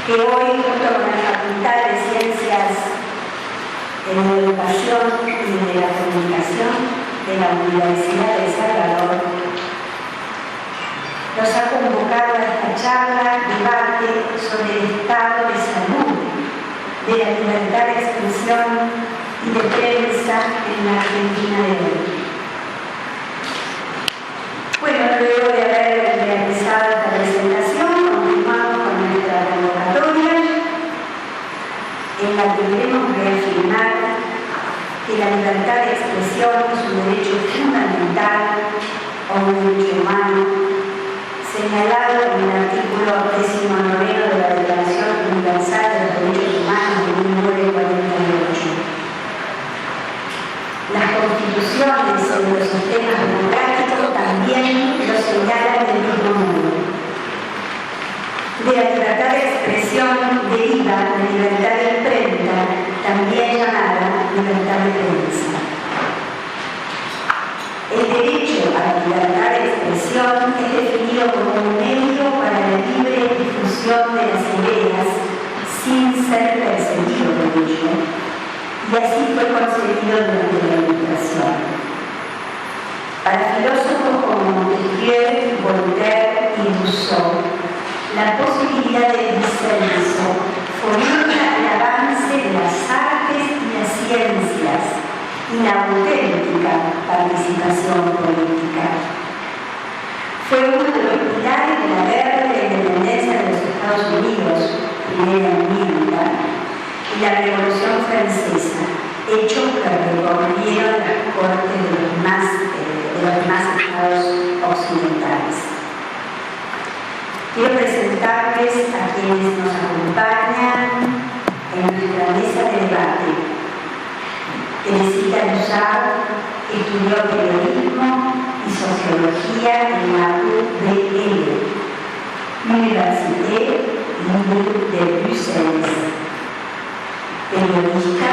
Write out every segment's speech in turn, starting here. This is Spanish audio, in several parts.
que hoy, junto con la Facultad de Ciencias de la Educación y de la Comunicación de la Universidad de El Salvador, nos ha convocado a esta charla, debate sobre el estado de salud de la libertad de expresión y de prensa en la Argentina de hoy. Bueno, luego de haber realizado esta presentación, continuamos con nuestra convocatoria, en la que queremos reafirmar que la libertad de expresión es un derecho fundamental o un derecho humano, señalado en el artículo 19 de la Declaración Universal de los Derechos Humanos de 1948. Las constituciones de los sistemas democráticos también lo señalan del mismo modo. De la libertad de expresión deriva la libertad de imprenta, también llamada libertad de prensa. El derecho a la libertad de expresión es definido como un medio para la libre difusión de las ideas sin ser perseguido por ello, y así fue concebido durante la Ilustración. Para filósofos como Montesquieu, Voltaire y Rousseau, la posibilidad de disenso fomenta el avance de las artes y las ciencias y la auténtica participación política. Fue uno de los pilares de la guerra de independencia de los Estados Unidos, primera enmienda, y la Revolución Francesa, hechos que recorrieron las cortes de los demás estados occidentales. Quiero presentarles a quienes nos acompañan en nuestra mesa de debate. Teresita Luzar estudió periodismo y sociología en la UBL, Université Libre de Bruselas. Periodista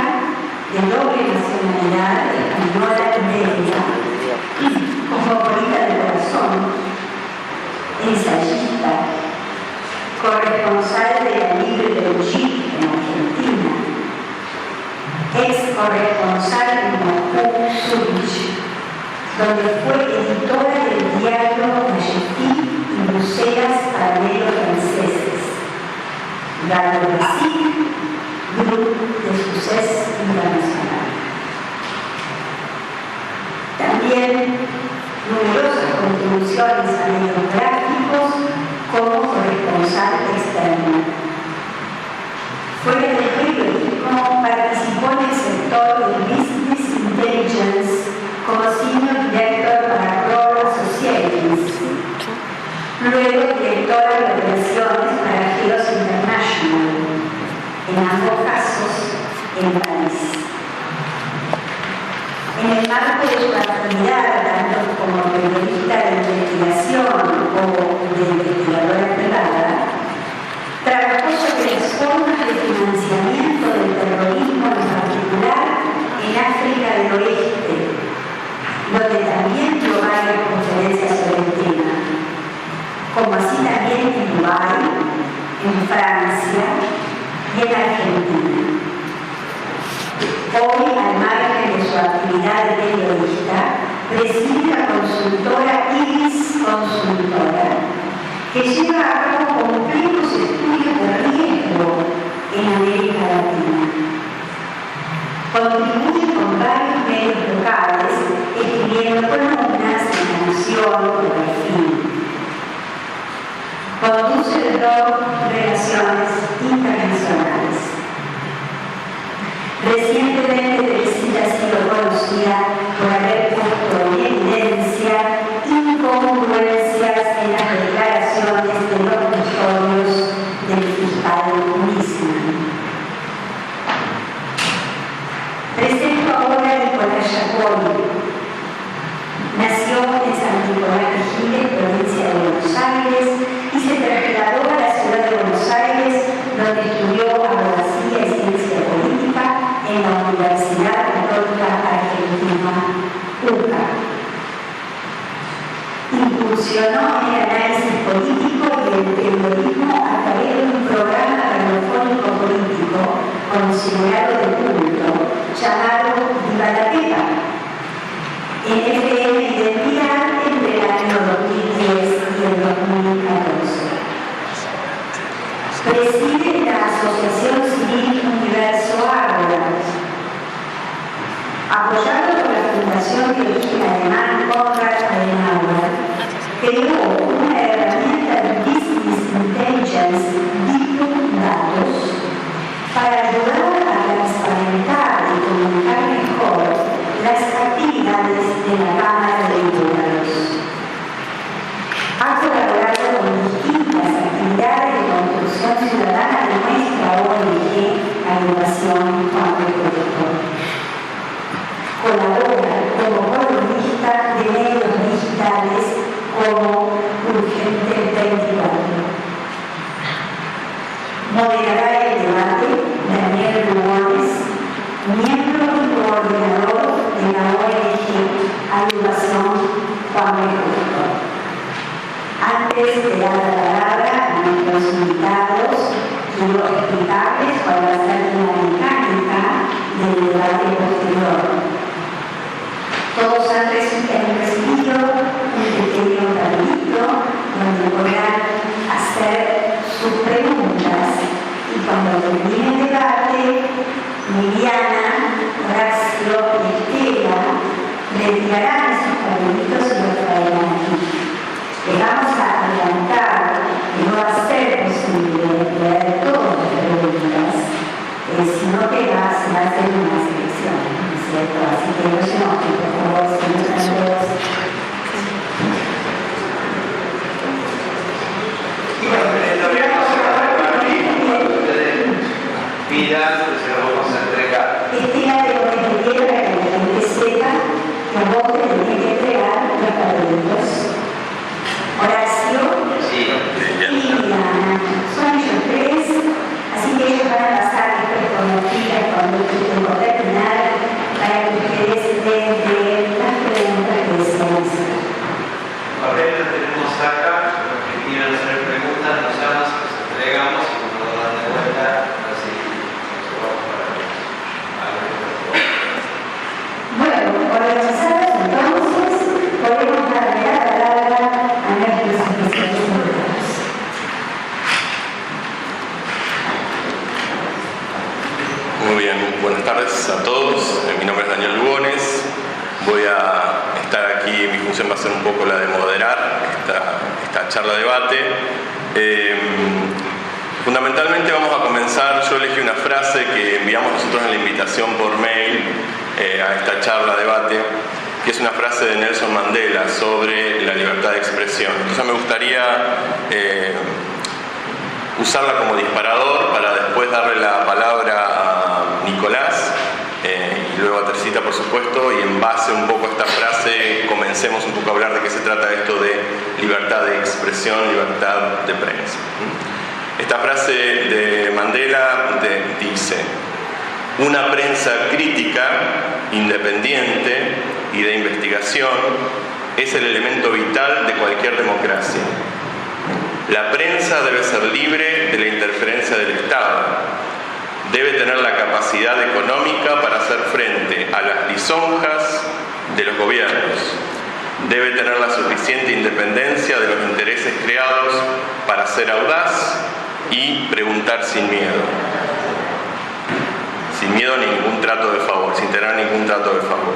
de doble nacionalidad española y belga, cosmopolita de corazón, ensayista, corresponsal de la Libre de Belgique en Argentina, ex corresponsal en Moscú, Zurich, donde fue editora del diario Majestic y Bruselas Paralelos Franceses, Galo Basic, Grupo de Suceso Internacional. También numerosas contribuciones a medios gráficos como corresponsal externo. Fuera del periodismo, participó en el sector de Business Intelligence como Senior Director para Kroll Associates, luego directora de operaciones para Geos International, en ambos casos en París. En el marco de su actividad, tanto como periodista de investigación o de investigadora privada, trabajó sobre las formas de financiamiento del terrorismo, en particular en África del Oeste, donde también dio varias conferencias sobre el tema, como así también en Dubái, en Francia y en Argentina. Hoy, al margen de su actividad de periodista, preside la consultora Iris Consultora, que lleva a cabo complejos estudios de riesgo en América Latina. Contribuye con varios medios locales, escribiendo columnas en La Nación o Perfil. Conduce el blog Relaciones Internacionales. Recientemente Teresita ha sido conocida por haber puesto en evidencia incongruencias en las declaraciones de los custodios del fiscal Nisman. Presento ahora a Nicolás Giacconi. Nació en San Nicolás de Giles, provincia de Buenos Aires, y se trasladó a la ciudad de Buenos Aires, donde estudió abogacía y ciencia política en la Universidad Católica Argentina, UCA. Incursionó en el análisis político y el periodismo a través de un programa considerado de culto llamado Viva la Pepa, en FM Identidad entre el año 2010 y el 2014. Preside la Asociación Civil Universo Ágora, apoyado por la Fundación de Origen Alemán Konrad Adenauer, creó una herramienta de Business Intelligence tipo datos para ayudar a transparentar y comunicar mejor las actividades de la Cámara de Diputados. Ha colaborado con distintas actividades de construcción ciudadana de nuestra ONG Agrupación Juan B. Justo. Colabora como columnista de medios digitales como Urgente 24. Moderará el debate Daniel Lugones, miembro y coordinador de la ONG Agrupación Juan B. Justo. Antes de dar la palabra a nuestros invitados, quiero explicarles cuál va a ser la mecánica del debate posterior. Todos han recibido un pequeño tablito donde podrán hacer sus preguntas y cuando termine el debate, Liliana, Horacio y Estela retirarán sus tablitos y los traerán aquí. Les vamos a adelantar que no va a ser posible leer todas las preguntas, sino que se va a hacer una selección, ¿no es cierto? Así que no se enojen, por favor, si no están todos. Se lo vamos a entregar. Estela de lo que quiera para que la gente sepa que vos te tenés que entregar los tablitos. Horacio y Liliana, son ellos tres, así que ellos van a pasar después por la fila cuando por terminar para que ustedes den las preguntas que desean hacer. Papel lo tenemos acá, los que quieran hacer preguntas nos llaman, los entregamos y nos lo dan de vuelta, así nos vamos para Bueno, organizados entonces, podemos darle la palabra a nuestros especialistas. Muy bien, buenas tardes a todos. Mi nombre es Daniel Lugones. Voy a estar aquí, mi función va a ser un poco la de moderar esta charla debate. Fundamentalmente vamos a comenzar, yo elegí una frase que enviamos nosotros en la invitación por mail a esta charla debate, que es una frase de Nelson Mandela sobre la libertad de expresión. Entonces me gustaría usarla como disparador para después darle la palabra a Nicolás y luego a Teresita, por supuesto, y en base un poco a esta frase comencemos un poco a hablar de qué se trata esto de libertad de expresión, libertad de prensa. Esta frase de Mandela dice: una prensa crítica, independiente y de investigación es el elemento vital de cualquier democracia. La prensa debe ser libre de la interferencia del Estado. Debe tener la capacidad económica para hacer frente a las lisonjas de los gobiernos. Debe tener la suficiente independencia de los intereses creados para ser audaz y preguntar sin miedo. Sin miedo a ningún trato de favor, sin tener ningún trato de favor.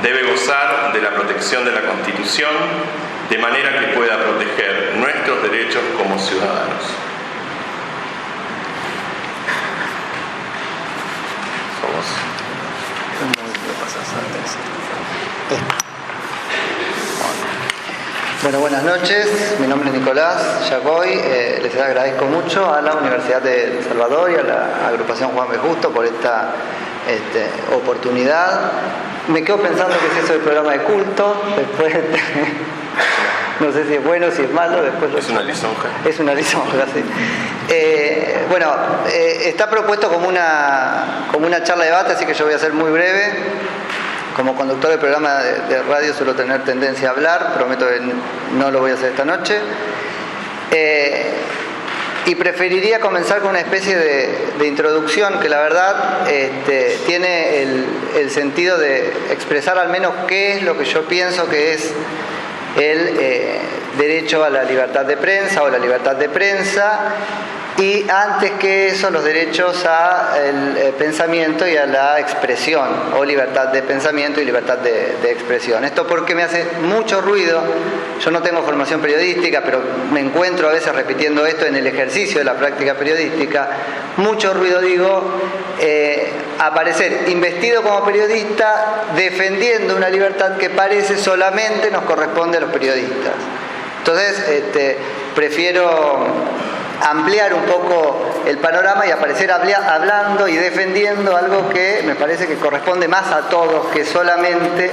Debe gozar de la protección de la Constitución, de manera que pueda proteger nuestros derechos como ciudadanos. Bueno, buenas noches. Mi nombre es Nicolás Yacoy. Les agradezco mucho a la Universidad de El Salvador y a la agrupación Juan B. Justo por esta oportunidad. Me quedo pensando que es eso del programa de culto. Después no sé si es bueno, si es malo. Después es una lisonja. Es una lisonja, sí. Bueno, está propuesto como una charla de debate, así que yo voy a ser muy breve. Como conductor del programa de radio suelo tener tendencia a hablar, prometo que no lo voy a hacer esta noche. Y preferiría comenzar con una especie de introducción que la verdad tiene el sentido de expresar al menos qué es lo que yo pienso que es el derecho a la libertad de prensa o la libertad de prensa, y antes que eso los derechos al pensamiento y a la expresión, o libertad de pensamiento y libertad de expresión. Esto porque me hace mucho ruido. Yo no tengo formación periodística, pero me encuentro a veces repitiendo esto en el ejercicio de la práctica periodística. Mucho ruido, digo, aparecer investido como periodista defendiendo una libertad que parece solamente nos corresponde a los periodistas. Entonces, prefiero ampliar un poco el panorama y aparecer hablando y defendiendo algo que me parece que corresponde más a todos que solamente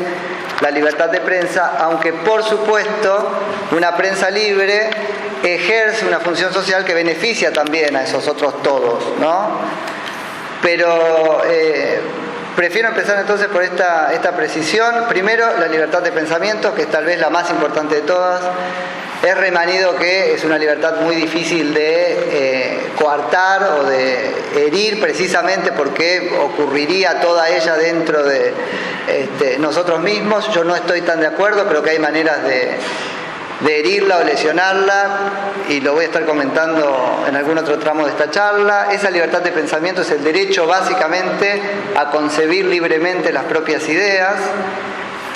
la libertad de prensa, aunque por supuesto una prensa libre ejerce una función social que beneficia también a esos otros todos, ¿no? Pero prefiero empezar entonces por esta precisión. Primero, la libertad de pensamiento, que es tal vez la más importante de todas. Es remanido que es una libertad muy difícil de coartar o de herir, precisamente porque ocurriría toda ella dentro de nosotros mismos. Yo no estoy tan de acuerdo, creo que hay maneras de herirla o lesionarla, y lo voy a estar comentando en algún otro tramo de esta charla. Esa libertad de pensamiento es el derecho básicamente a concebir libremente las propias ideas.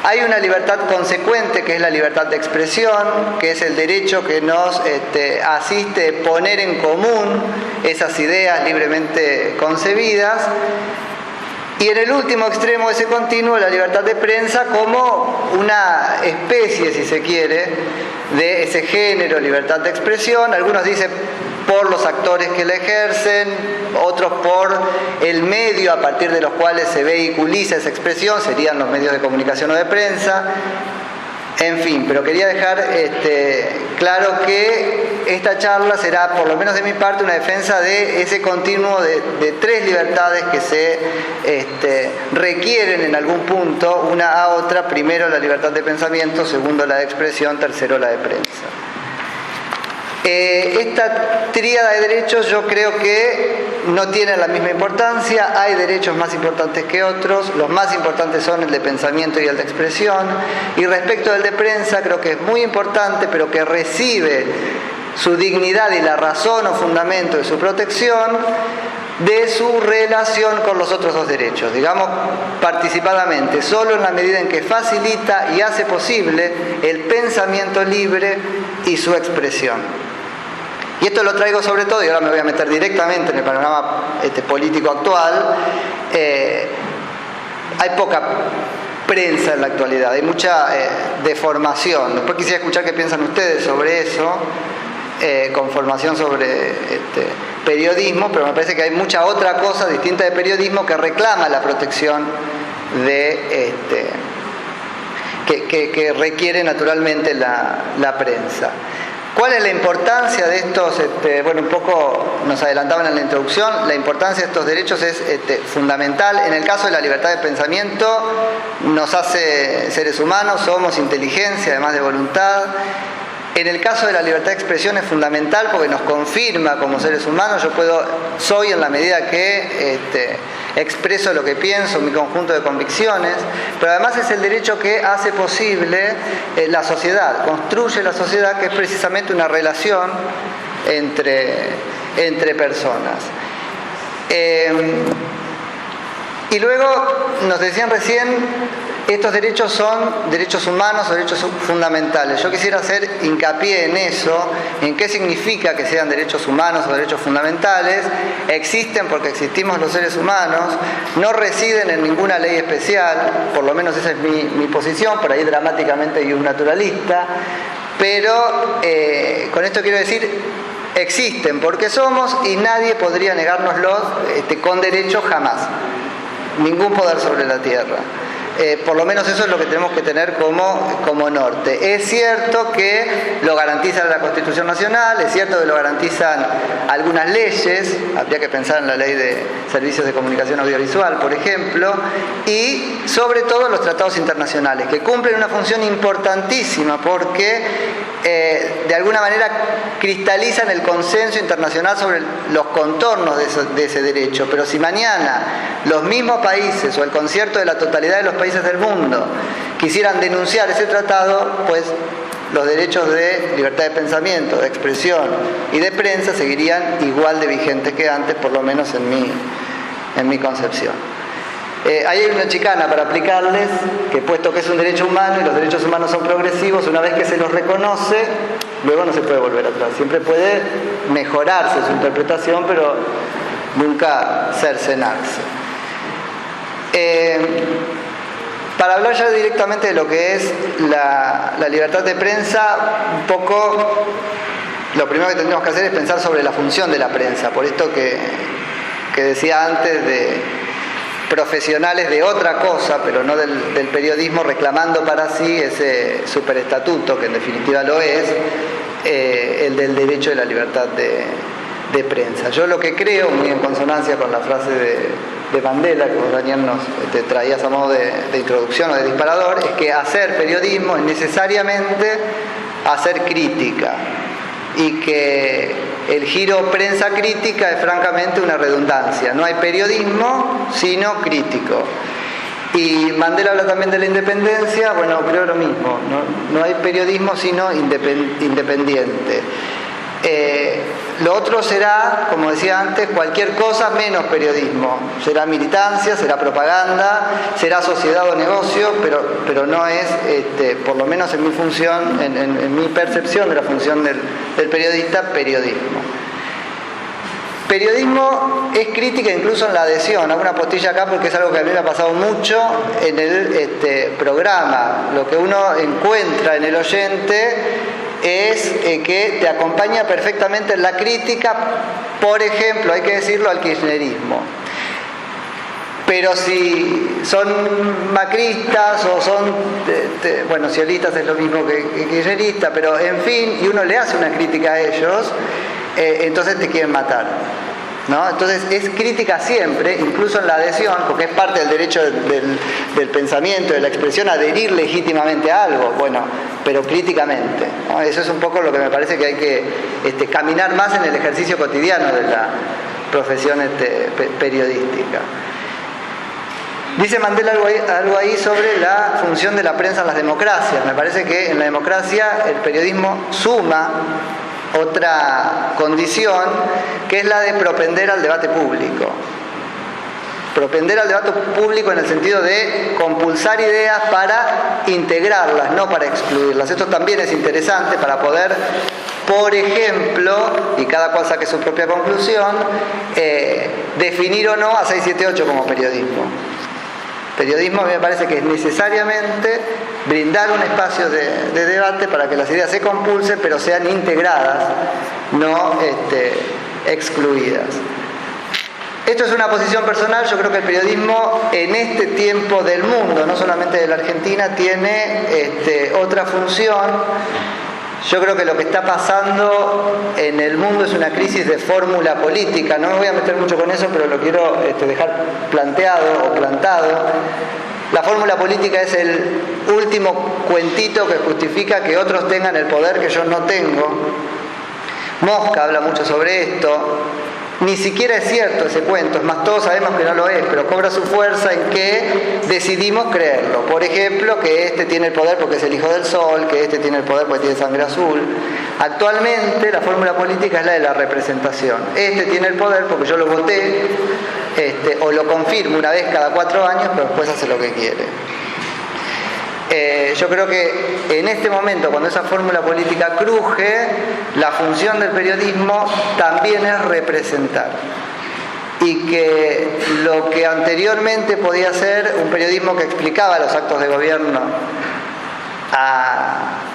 Hay una libertad consecuente que es la libertad de expresión, que es el derecho que nos asiste a poner en común esas ideas libremente concebidas. Y en el último extremo de ese continuo, la libertad de prensa como una especie, si se quiere, de ese género, libertad de expresión. Algunos dicen por los actores que la ejercen, otros por el medio a partir de los cuales se vehiculiza esa expresión, serían los medios de comunicación o de prensa. En fin, pero quería dejar claro que esta charla será, por lo menos de mi parte, una defensa de ese continuo de tres libertades que se requieren en algún punto una a otra. Primero la libertad de pensamiento, segundo la de expresión, tercero la de prensa. Esta tríada de derechos yo creo que no tiene la misma importancia. Hay derechos más importantes que otros. Los más importantes son el de pensamiento y el de expresión. Y respecto del de prensa, creo que es muy importante, pero que recibe su dignidad y la razón o fundamento de su protección de su relación con los otros dos derechos, digamos participadamente, solo en la medida en que facilita y hace posible el pensamiento libre y su expresión. Y esto lo traigo sobre todo, y ahora me voy a meter directamente en el panorama político actual. Hay poca prensa en la actualidad, hay mucha deformación. Después quisiera escuchar qué piensan ustedes sobre eso, con formación sobre periodismo, pero me parece que hay mucha otra cosa distinta de periodismo que reclama la protección de que requiere naturalmente la prensa. ¿Cuál es la importancia de estos? Bueno, un poco nos adelantaban en la introducción. La importancia de estos derechos es fundamental. En el caso de la libertad de pensamiento, nos hace seres humanos, somos inteligencia, además de voluntad. En el caso de la libertad de expresión es fundamental porque nos confirma como seres humanos. Yo soy en la medida que expreso lo que pienso, mi conjunto de convicciones, pero además es el derecho que hace posible la sociedad, construye la sociedad, que es precisamente una relación entre personas. Y luego nos decían recién, estos derechos son derechos humanos o derechos fundamentales. Yo quisiera hacer hincapié en eso, en qué significa que sean derechos humanos o derechos fundamentales. Existen porque existimos los seres humanos, no residen en ninguna ley especial, por lo menos esa es mi posición, por ahí dramáticamente y un naturalista, pero con esto quiero decir, existen porque somos y nadie podría negárnoslos con derecho jamás. Ningún poder sobre la tierra. Por lo menos eso es lo que tenemos que tener como norte. Es cierto que lo garantiza la Constitución Nacional, es cierto que lo garantizan algunas leyes, habría que pensar en la Ley de Servicios de Comunicación Audiovisual, por ejemplo, y sobre todo los tratados internacionales, que cumplen una función importantísima porque de alguna manera cristalizan el consenso internacional sobre los contornos de ese derecho. Pero si mañana los mismos países o el concierto de la totalidad de los países del mundo quisieran denunciar ese tratado, pues los derechos de libertad de pensamiento, de expresión y de prensa seguirían igual de vigentes que antes, por lo menos en mi concepción. Ahí hay una chicana para aplicarles, que puesto que es un derecho humano y los derechos humanos son progresivos, una vez que se los reconoce, luego no se puede volver atrás. Siempre puede mejorarse su interpretación, pero nunca cercenarse. Para hablar ya directamente de lo que es la libertad de prensa, un poco lo primero que tendríamos que hacer es pensar sobre la función de la prensa, por esto que decía antes de profesionales de otra cosa, pero no del periodismo, reclamando para sí ese superestatuto, que en definitiva lo es, el del derecho de la libertad de prensa. Yo lo que creo, muy en consonancia con la frase de Mandela, que vos, Daniel, nos traías a modo de introducción o de disparador, es que hacer periodismo es necesariamente hacer crítica, y que el giro prensa crítica es francamente una redundancia. No hay periodismo sino crítico. Y Mandela habla también de la independencia. Bueno, creo lo mismo, no hay periodismo sino independiente. Lo otro será, como decía antes, cualquier cosa menos periodismo. Será militancia, será propaganda, será sociedad o negocio, pero no es, por lo menos en mi función, en mi percepción de la función del periodista, periodismo. Periodismo es crítica incluso en la adhesión. Hago una postilla acá porque es algo que a mí me ha pasado mucho en el programa. Lo que uno encuentra en el oyente es que te acompaña perfectamente en la crítica, por ejemplo, hay que decirlo, al kirchnerismo. Pero si son macristas o son, bueno, cielistas es lo mismo que kirchneristas, pero en fin, y uno le hace una crítica a ellos, entonces te quieren matar, ¿no? Entonces es crítica siempre, incluso en la adhesión, porque es parte del derecho del pensamiento, de la expresión, adherir legítimamente a algo, bueno, pero críticamente, ¿no? Eso es un poco lo que me parece que hay que caminar más en el ejercicio cotidiano de la profesión periodística. Dice Mandela algo ahí sobre la función de la prensa en las democracias. Me parece que en la democracia el periodismo suma otra condición, que es la de propender al debate público. Propender al debate público en el sentido de compulsar ideas para integrarlas, no para excluirlas. Esto también es interesante para poder, por ejemplo, y cada cual saque su propia conclusión, definir o no a 678 como periodismo. Periodismo a mí me parece que es necesariamente brindar un espacio de debate para que las ideas se compulsen, pero sean integradas, no excluidas. Esto es una posición personal. Yo creo que el periodismo en este tiempo del mundo, no solamente de la Argentina, tiene otra función. Yo creo que lo que está pasando en el mundo es una crisis de fórmula política. No me voy a meter mucho con eso, pero lo quiero dejar planteado o plantado. La fórmula política es el último cuentito que justifica que otros tengan el poder que yo no tengo. Mosca habla mucho sobre esto. Ni siquiera es cierto ese cuento, es más, todos sabemos que no lo es, pero cobra su fuerza en que decidimos creerlo. Por ejemplo, que este tiene el poder porque es el hijo del sol, que este tiene el poder porque tiene sangre azul. Actualmente la fórmula política es la de la representación. Este tiene el poder porque yo lo voté, o lo confirmo una vez cada 4 años, pero después hace lo que quiere. Yo creo que en este momento, cuando esa fórmula política cruje, la función del periodismo también es representar. Y que lo que anteriormente podía ser un periodismo que explicaba los actos de gobierno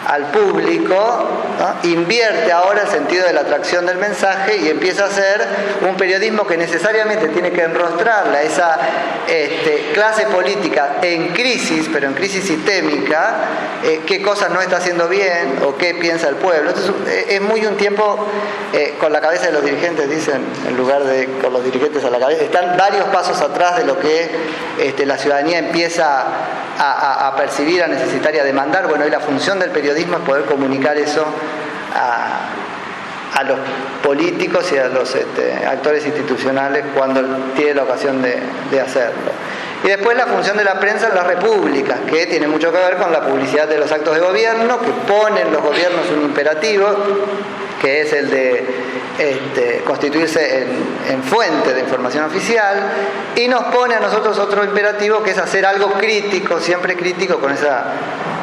al público, ¿no?, invierte ahora el sentido de la atracción del mensaje y empieza a ser un periodismo que necesariamente tiene que enrostrarle a esa clase política en crisis, pero en crisis sistémica, qué cosas no está haciendo bien o qué piensa el pueblo. Entonces, es muy un tiempo con la cabeza de los dirigentes, dicen, en lugar de con los dirigentes a la cabeza. Están varios pasos atrás de lo que la ciudadanía empieza a percibir, a necesitar y a demandar. Bueno, y la función del periodismo periodismo es poder comunicar eso a los políticos y a los actores institucionales cuando tiene la ocasión de hacerlo. Y después la función de la prensa en las repúblicas, que tiene mucho que ver con la publicidad de los actos de gobierno, que ponen los gobiernos un imperativo, que es el de constituirse en fuente de información oficial, y nos pone a nosotros otro imperativo, que es hacer algo crítico, siempre crítico, con esa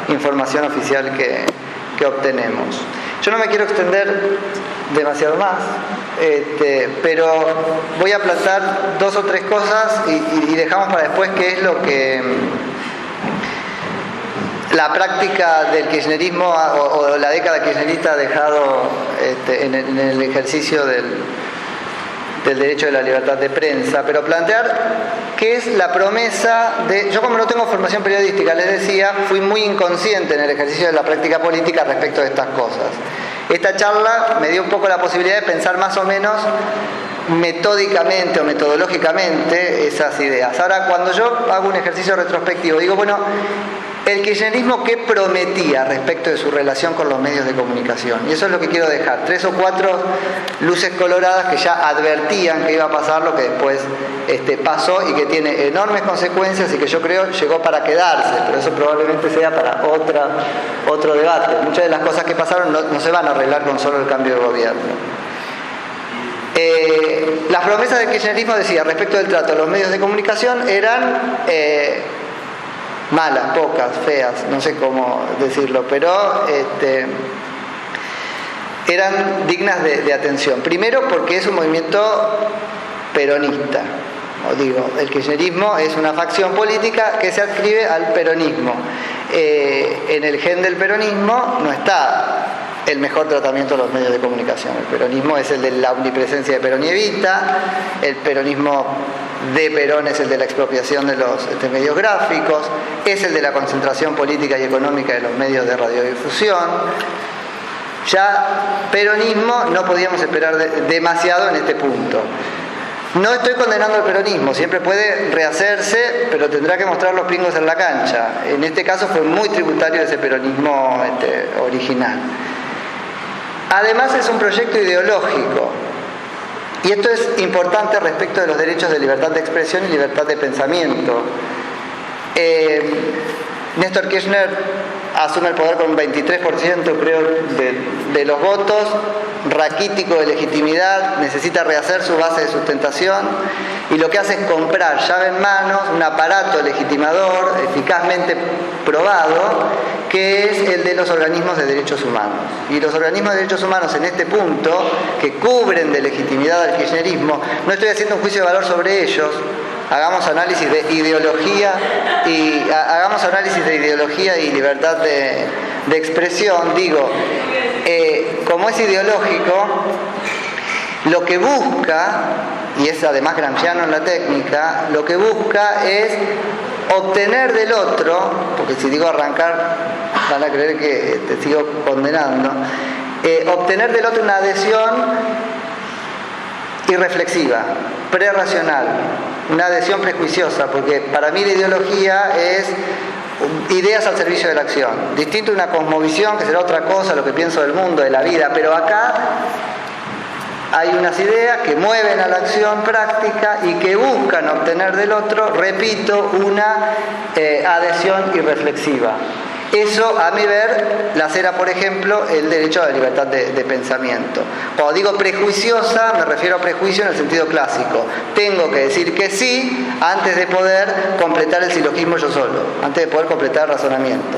información oficial que obtenemos. Yo no me quiero extender demasiado más, pero voy a plantear 2 o 3 cosas y dejamos para después qué es lo que la práctica del kirchnerismo o la década kirchnerista ha dejado en el ejercicio del derecho de la libertad de prensa, pero plantear qué es la promesa de... Yo, como no tengo formación periodística, les decía, fui muy inconsciente en el ejercicio de la práctica política respecto de estas cosas. Esta charla me dio un poco la posibilidad de pensar más o menos metódicamente o metodológicamente esas ideas. Ahora, cuando yo hago un ejercicio retrospectivo, digo, bueno, el kirchnerismo, ¿qué prometía respecto de su relación con los medios de comunicación? Y eso es lo que quiero dejar. 3 o 4 luces coloradas que ya advertían que iba a pasar lo que después pasó y que tiene enormes consecuencias y que yo creo llegó para quedarse, pero eso probablemente sea para otro debate. Muchas de las cosas que pasaron no se van a arreglar con solo el cambio de gobierno. Las promesas del kirchnerismo, decía, respecto del trato a los medios de comunicación eran... malas, pocas, feas, no sé cómo decirlo, pero eran dignas de atención. Primero porque es un movimiento peronista. Os digo, el kirchnerismo es una facción política que se adscribe al peronismo. En el gen del peronismo no está el mejor tratamiento de los medios de comunicación. El peronismo es el de la omnipresencia de Perón y Evita, el peronismo de Perón es el de la expropiación de los medios gráficos, es el de la concentración política y económica de los medios de radiodifusión. Ya peronismo no podíamos esperar demasiado en este punto. No estoy condenando al peronismo, siempre puede rehacerse, pero tendrá que mostrar los pingos en la cancha. En este caso fue muy tributario de ese peronismo original. Además es un proyecto ideológico. Y esto es importante respecto de los derechos de libertad de expresión y libertad de pensamiento. Néstor Kirchner asume el poder con un 23%, creo, de los votos, raquítico de legitimidad, necesita rehacer su base de sustentación y lo que hace es comprar llave en manos un aparato legitimador eficazmente probado, que es el de los organismos de derechos humanos. Y los organismos de derechos humanos en este punto, que cubren de legitimidad al kirchnerismo, no estoy haciendo un juicio de valor sobre ellos, hagamos análisis de ideología y libertad de expresión, digo, como es ideológico, lo que busca, y es además gramsciano en la técnica, lo que busca es obtener del otro, porque si digo arrancar van a creer que te sigo condenando, obtener del otro una adhesión irreflexiva, prerracional, una adhesión prejuiciosa, porque para mí la ideología es ideas al servicio de la acción, distinto a una cosmovisión que será otra cosa, lo que pienso del mundo, de la vida, pero acá hay unas ideas que mueven a la acción práctica y que buscan obtener del otro, repito, una adhesión irreflexiva. Eso, a mi ver, lacera, por ejemplo, el derecho a la libertad de pensamiento. Cuando digo prejuiciosa, me refiero a prejuicio en el sentido clásico. Tengo que decir que sí antes de poder completar el silogismo yo solo, antes de poder completar el razonamiento.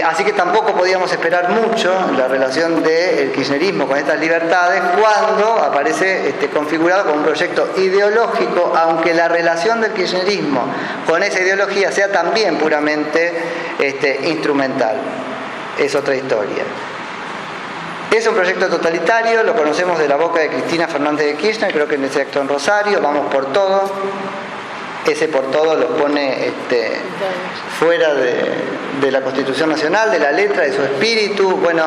Así que tampoco podíamos esperar mucho en la relación del kirchnerismo con estas libertades cuando aparece configurado como un proyecto ideológico, aunque la relación del kirchnerismo con esa ideología sea también puramente instrumental. Es otra historia. Es un proyecto totalitario, lo conocemos de la boca de Cristina Fernández de Kirchner, creo que en ese acto en Rosario, vamos por todo. Ese por todo los pone fuera de la Constitución Nacional, de la letra, de su espíritu. Bueno,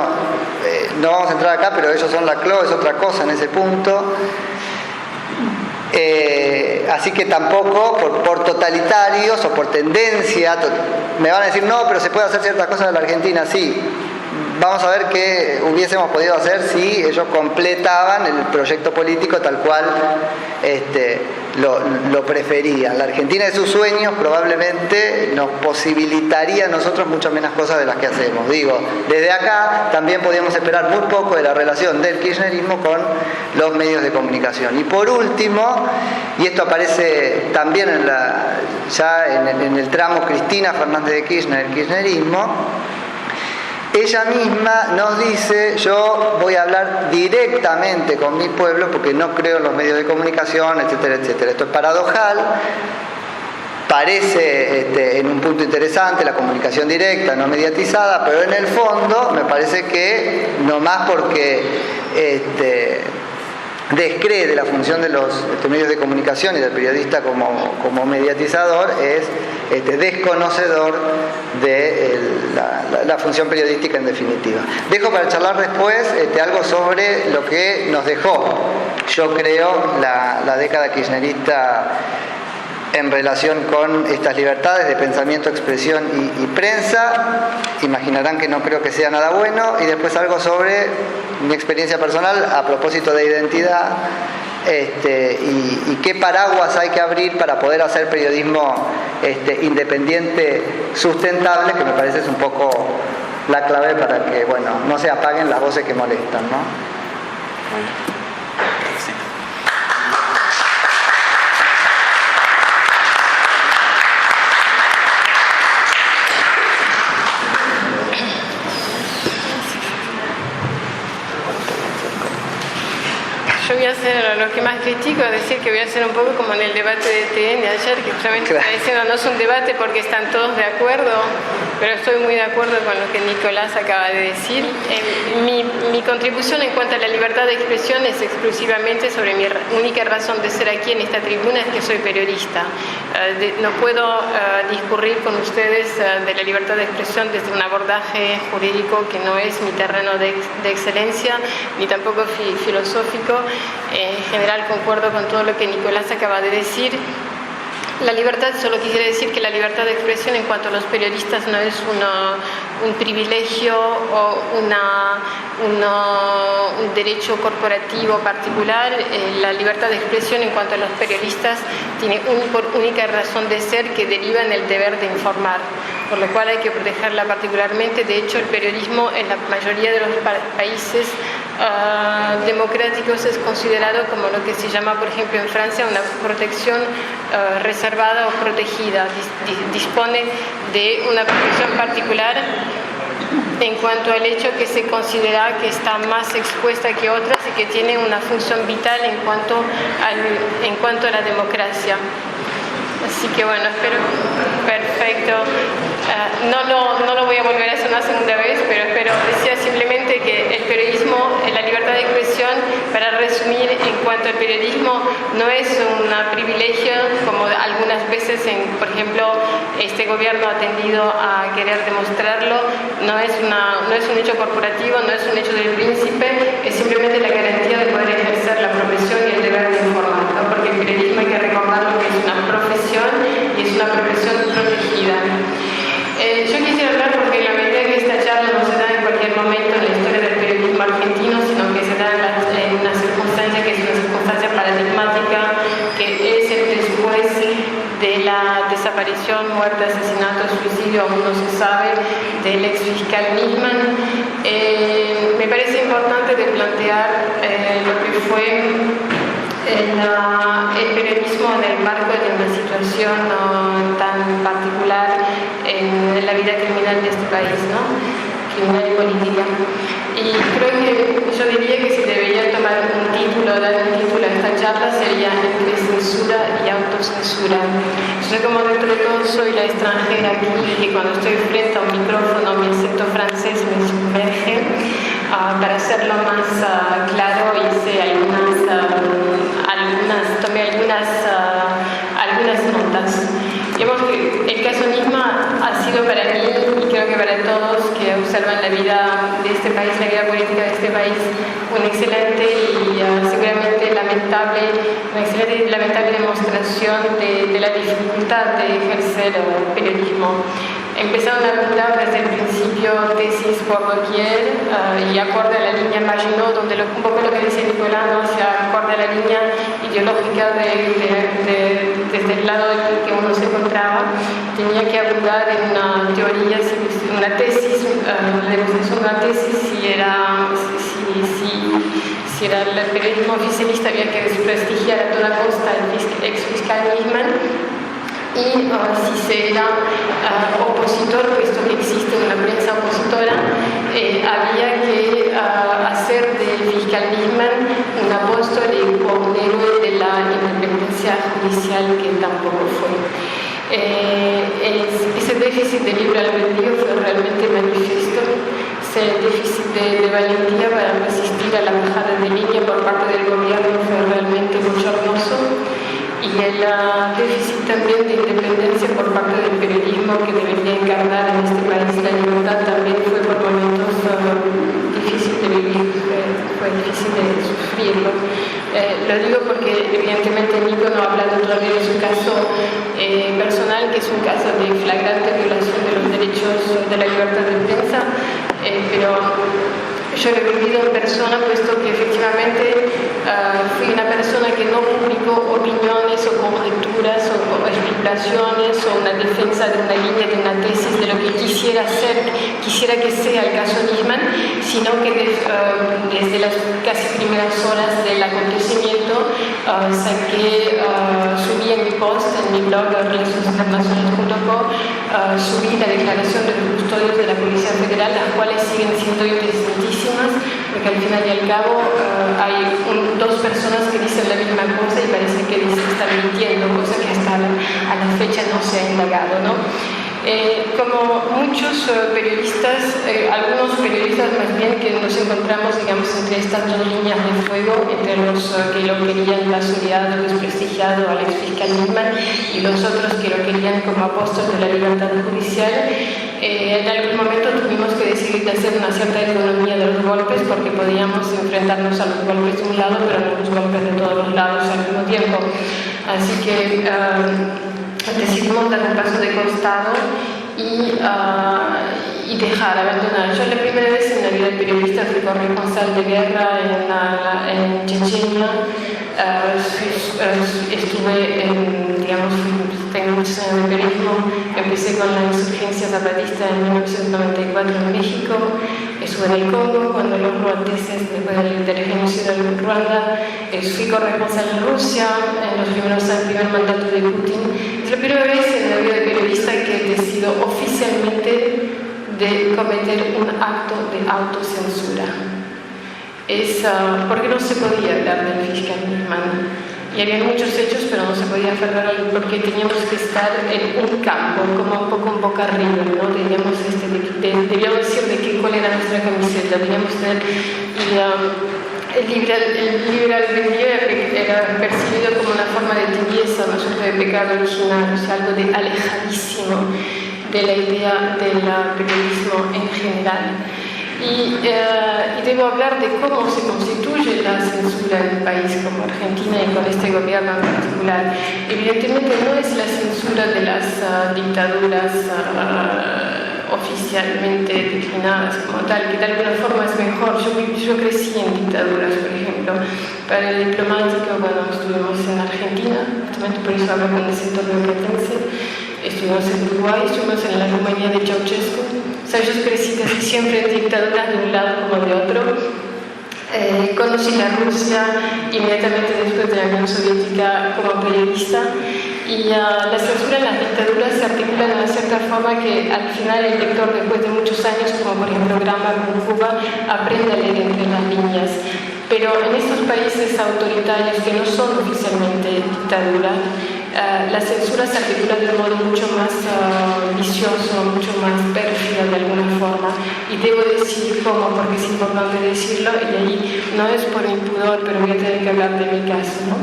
no vamos a entrar acá, pero ellos son la CLO, es otra cosa en ese punto. Así que tampoco por totalitarios o por tendencia, me van a decir, no, pero se puede hacer ciertas cosas en la Argentina, sí. Vamos a ver qué hubiésemos podido hacer si ellos completaban el proyecto político tal cual lo preferían. La Argentina de sus sueños probablemente nos posibilitaría a nosotros muchas menos cosas de las que hacemos. Digo, desde acá también podíamos esperar muy poco de la relación del kirchnerismo con los medios de comunicación. Y por último, y esto aparece también en el tramo Cristina Fernández de Kirchner, el kirchnerismo, ella misma nos dice, yo voy a hablar directamente con mi pueblo porque no creo en los medios de comunicación, etcétera, etcétera. Esto es paradojal, parece en un punto interesante la comunicación directa, no mediatizada, pero en el fondo me parece que no más porque descree de la función de los medios de comunicación y del periodista como mediatizador, es desconocedor de la función periodística en definitiva. Dejo para charlar después algo sobre lo que nos dejó, yo creo, la década kirchnerista en relación con estas libertades de pensamiento, expresión y prensa. Imaginarán que no creo que sea nada bueno. Y después algo sobre mi experiencia personal a propósito de identidad y qué paraguas hay que abrir para poder hacer periodismo independiente, sustentable, que me parece es un poco la clave para que, bueno, no se apaguen las voces que molestan, ¿no? Yo voy a hacer lo que más critico, es decir, que voy a hacer un poco como en el debate de TN ayer, que justamente está diciendo no es un debate porque están todos de acuerdo, pero estoy muy de acuerdo con lo que Nicolás acaba de decir. Mi contribución en cuanto a la libertad de expresión es exclusivamente sobre mi única razón de ser aquí en esta tribuna, es que soy periodista. No puedo discurrir con ustedes de la libertad de expresión desde un abordaje jurídico que no es mi terreno de excelencia, ni tampoco filosófico. En general concuerdo con todo lo que Nicolás acaba de decir. La libertad, solo quisiera decir que la libertad de expresión en cuanto a los periodistas no es un privilegio o un derecho corporativo particular. La libertad de expresión en cuanto a los periodistas tiene por única razón de ser que deriva en el deber de informar, por lo cual hay que protegerla particularmente. De hecho, el periodismo en la mayoría de los países democráticos es considerado como lo que se llama, por ejemplo, en Francia, una protección reservada o protegida. Dispone de una protección particular en cuanto al hecho que se considera que está más expuesta que otras y que tiene una función vital en cuanto a la democracia. Así que bueno, espero, perfecto. No lo voy a volver a hacer una segunda vez, pero decía simplemente que el periodismo, la libertad de expresión, para resumir, en cuanto al periodismo, no es un privilegio, como algunas veces, por ejemplo, este gobierno ha tendido a querer demostrarlo, no es un hecho corporativo, no es un hecho del príncipe, es simplemente la garantía de poder ejercer la profesión y el deber de informar, ¿no? Porque el periodismo hay que recordarlo que es una profesión y es una profesión protegida. Yo quisiera hablar porque en la medida que esta charla no se da en cualquier momento en la historia del periodismo argentino, sino que se da en una circunstancia que es una circunstancia paradigmática, que es el después de la desaparición, muerte, asesinato, suicidio, aún no se sabe, del ex fiscal Nisman. Me parece importante de plantear lo que fue el periodismo en el marco de una situación tan particular en la vida criminal de este país, ¿no? Criminal y política. Y creo que yo diría que si debería tomar dar un título a esta charla sería entre censura y autocensura. Yo como dentro de todo soy la extranjera aquí y que cuando estoy frente a un micrófono mi acento francés me sumerge. Para hacerlo más claro hice tomé algunas notas. Digamos que el caso Nisman ha sido para mí, y creo que que para todos que observan la vida de este país, la vida política de este país, una excelente y seguramente una excelente y lamentable demostración de la dificultad de ejercer el periodismo. Empezaron a apuntar desde el principio tesis por doquier y acorde a la línea Maginot, donde un poco lo que dice Nicolás, ¿no? O sea, acorde a la línea ideológica desde el lado en que uno se encontraba, tenía que abundar en una teoría, una tesis, la demostración de una tesis, si era el periodismo oficialista había que desprestigiar a toda costa el ex fiscal Nisman, y si se era opositor, puesto que existe una prensa opositora, había que hacer del fiscal Nisman un apóstol y un héroe de la independencia judicial, que tampoco fue. Ese déficit de libre albedrío fue realmente manifiesto, ese déficit de valentía para resistir a la bajada de línea por parte del gobierno fue realmente bochornoso. Y el déficit también de independencia por parte del periodismo que debería encarnar en este país la libertad también fue por momentos difícil de vivir, fue difícil de sufrirlo. Lo digo porque evidentemente Nico no ha hablado todavía de su caso personal, que es un caso de flagrante violación de los derechos de la libertad de prensa, pero yo lo he vivido en persona, puesto que efectivamente fui una persona que no publicó opiniones o conjeturas o especulaciones o una defensa de una línea, de una tesis, de lo que quisiera que sea el caso Nisman, sino que desde las casi primeras horas del acontecimiento subí en mi post, en mi blog relacionesinternacionales.co, subí la declaración de los custodios de la Policía Federal, las cuales siguen siendo interesantísimas, porque al final y al cabo hay dos personas que dicen la misma cosa y parece que están mintiendo, cosa que hasta a la fecha no se ha indagado, ¿no? Como muchos periodistas, algunos periodistas más bien que nos encontramos, digamos, entre estas dos líneas de fuego, entre los que lo querían basureado, desprestigiado al ex fiscal Nisman y los otros que lo querían como apóstol de la libertad judicial, en algún momento tuvimos que decidir de hacer una cierta economía de los golpes, porque podíamos enfrentarnos a los golpes de un lado, pero no los golpes de todos los lados al mismo tiempo. Así que decidimos dar un paso de costado y abandonar. Yo la primera vez en la vida de periodista fui corresponsal de guerra en Chechenia. Tengo muchos años de periodismo. Empecé con la insurgencia zapatista en 1994 en México. Estuve en el Congo cuando los ruandeses, después del genocidio en Ruanda. Fui corresponsal en Rusia en los primeros años, primer mandato de Putin. Es la primera vez en la vida de periodista que decido oficialmente de cometer un acto de autocensura. Porque no se podía hablar del fiscal Nisman. Y había muchos hechos, pero no se podía aferrar a él porque teníamos que estar en un campo, como un poco en Boca River, ¿no? Debíamos decir cuál era nuestra camiseta, debíamos tener el libre albedrío era percibido como una forma de tibieza, una suerte de pecado original, o sea, algo de alejadísimo de la idea del periodismo en general. Y debo hablar de cómo se constituye la censura en un país como Argentina y con este gobierno en particular. Evidentemente no es la censura de las dictaduras oficialmente declinadas como tal, que de alguna forma es mejor. Yo crecí en dictaduras, por ejemplo, para el diplomático cuando estuvimos en Argentina, justamente por eso hablo con el sector neoplatense. Estuvimos en Uruguay, estuvimos en la Rumanía de Ceausescu. O sea, yo crecí casi siempre en dictaduras de un lado como de otro. Conocí la Rusia inmediatamente después de la Unión Soviética como periodista. Y la censura en las dictaduras se articula de una cierta forma que al final el lector, después de muchos años, como por ejemplo Gramsci en Cuba, aprende a leer entre las líneas. Pero en estos países autoritarios que no son oficialmente dictaduras, la censura se articula de un modo mucho más vicioso, mucho más pérfido de alguna forma. Y debo decir cómo, porque es importante decirlo, y ahí no es por impudor, pero voy a tener que hablar de mi caso, ¿no?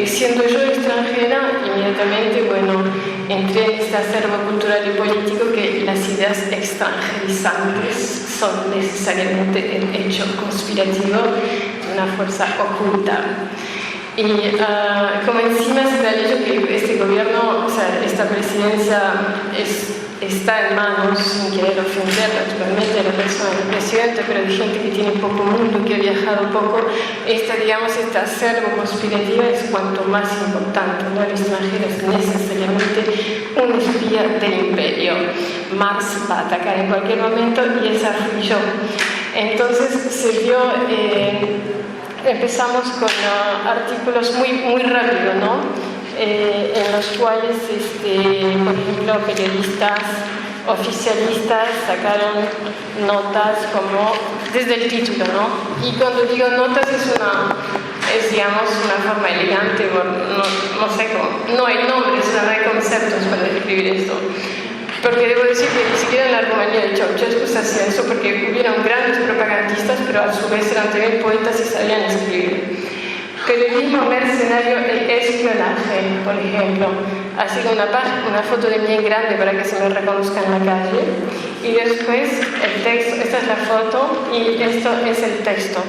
Siendo yo extranjera, inmediatamente, entré en este acervo cultural y político que las ideas extranjerizantes son necesariamente el hecho conspirativo de una fuerza oculta. Y como encima se ha dicho que este gobierno, o sea, esta presidencia está en manos, sin querer ofender naturalmente a la persona del presidente, pero de gente que tiene poco mundo, que ha viajado poco, este acervo conspirativo es cuanto más importante, ¿no? El extranjero es necesariamente un espía del imperio. Marx va a atacar en cualquier momento y esa fui yo. Entonces empezamos con artículos muy rápido, ¿no? En los cuales, por ejemplo, periodistas oficialistas sacaron notas como desde el título, ¿no? Y cuando digo notas es digamos una forma elegante, no sé cómo, no hay nombres, no hay conceptos para describir esto. Porque debo decir que ni siquiera en la Rumanía de Ceausescu se hacía eso, porque hubieron grandes propagandistas, pero a su vez eran también poetas y sabían escribir. Periodismo mercenario, el espionaje, por ejemplo. Así que una foto de mí en grande para que se me reconozca en la calle. Y después el texto, esta es la foto y esto es el texto,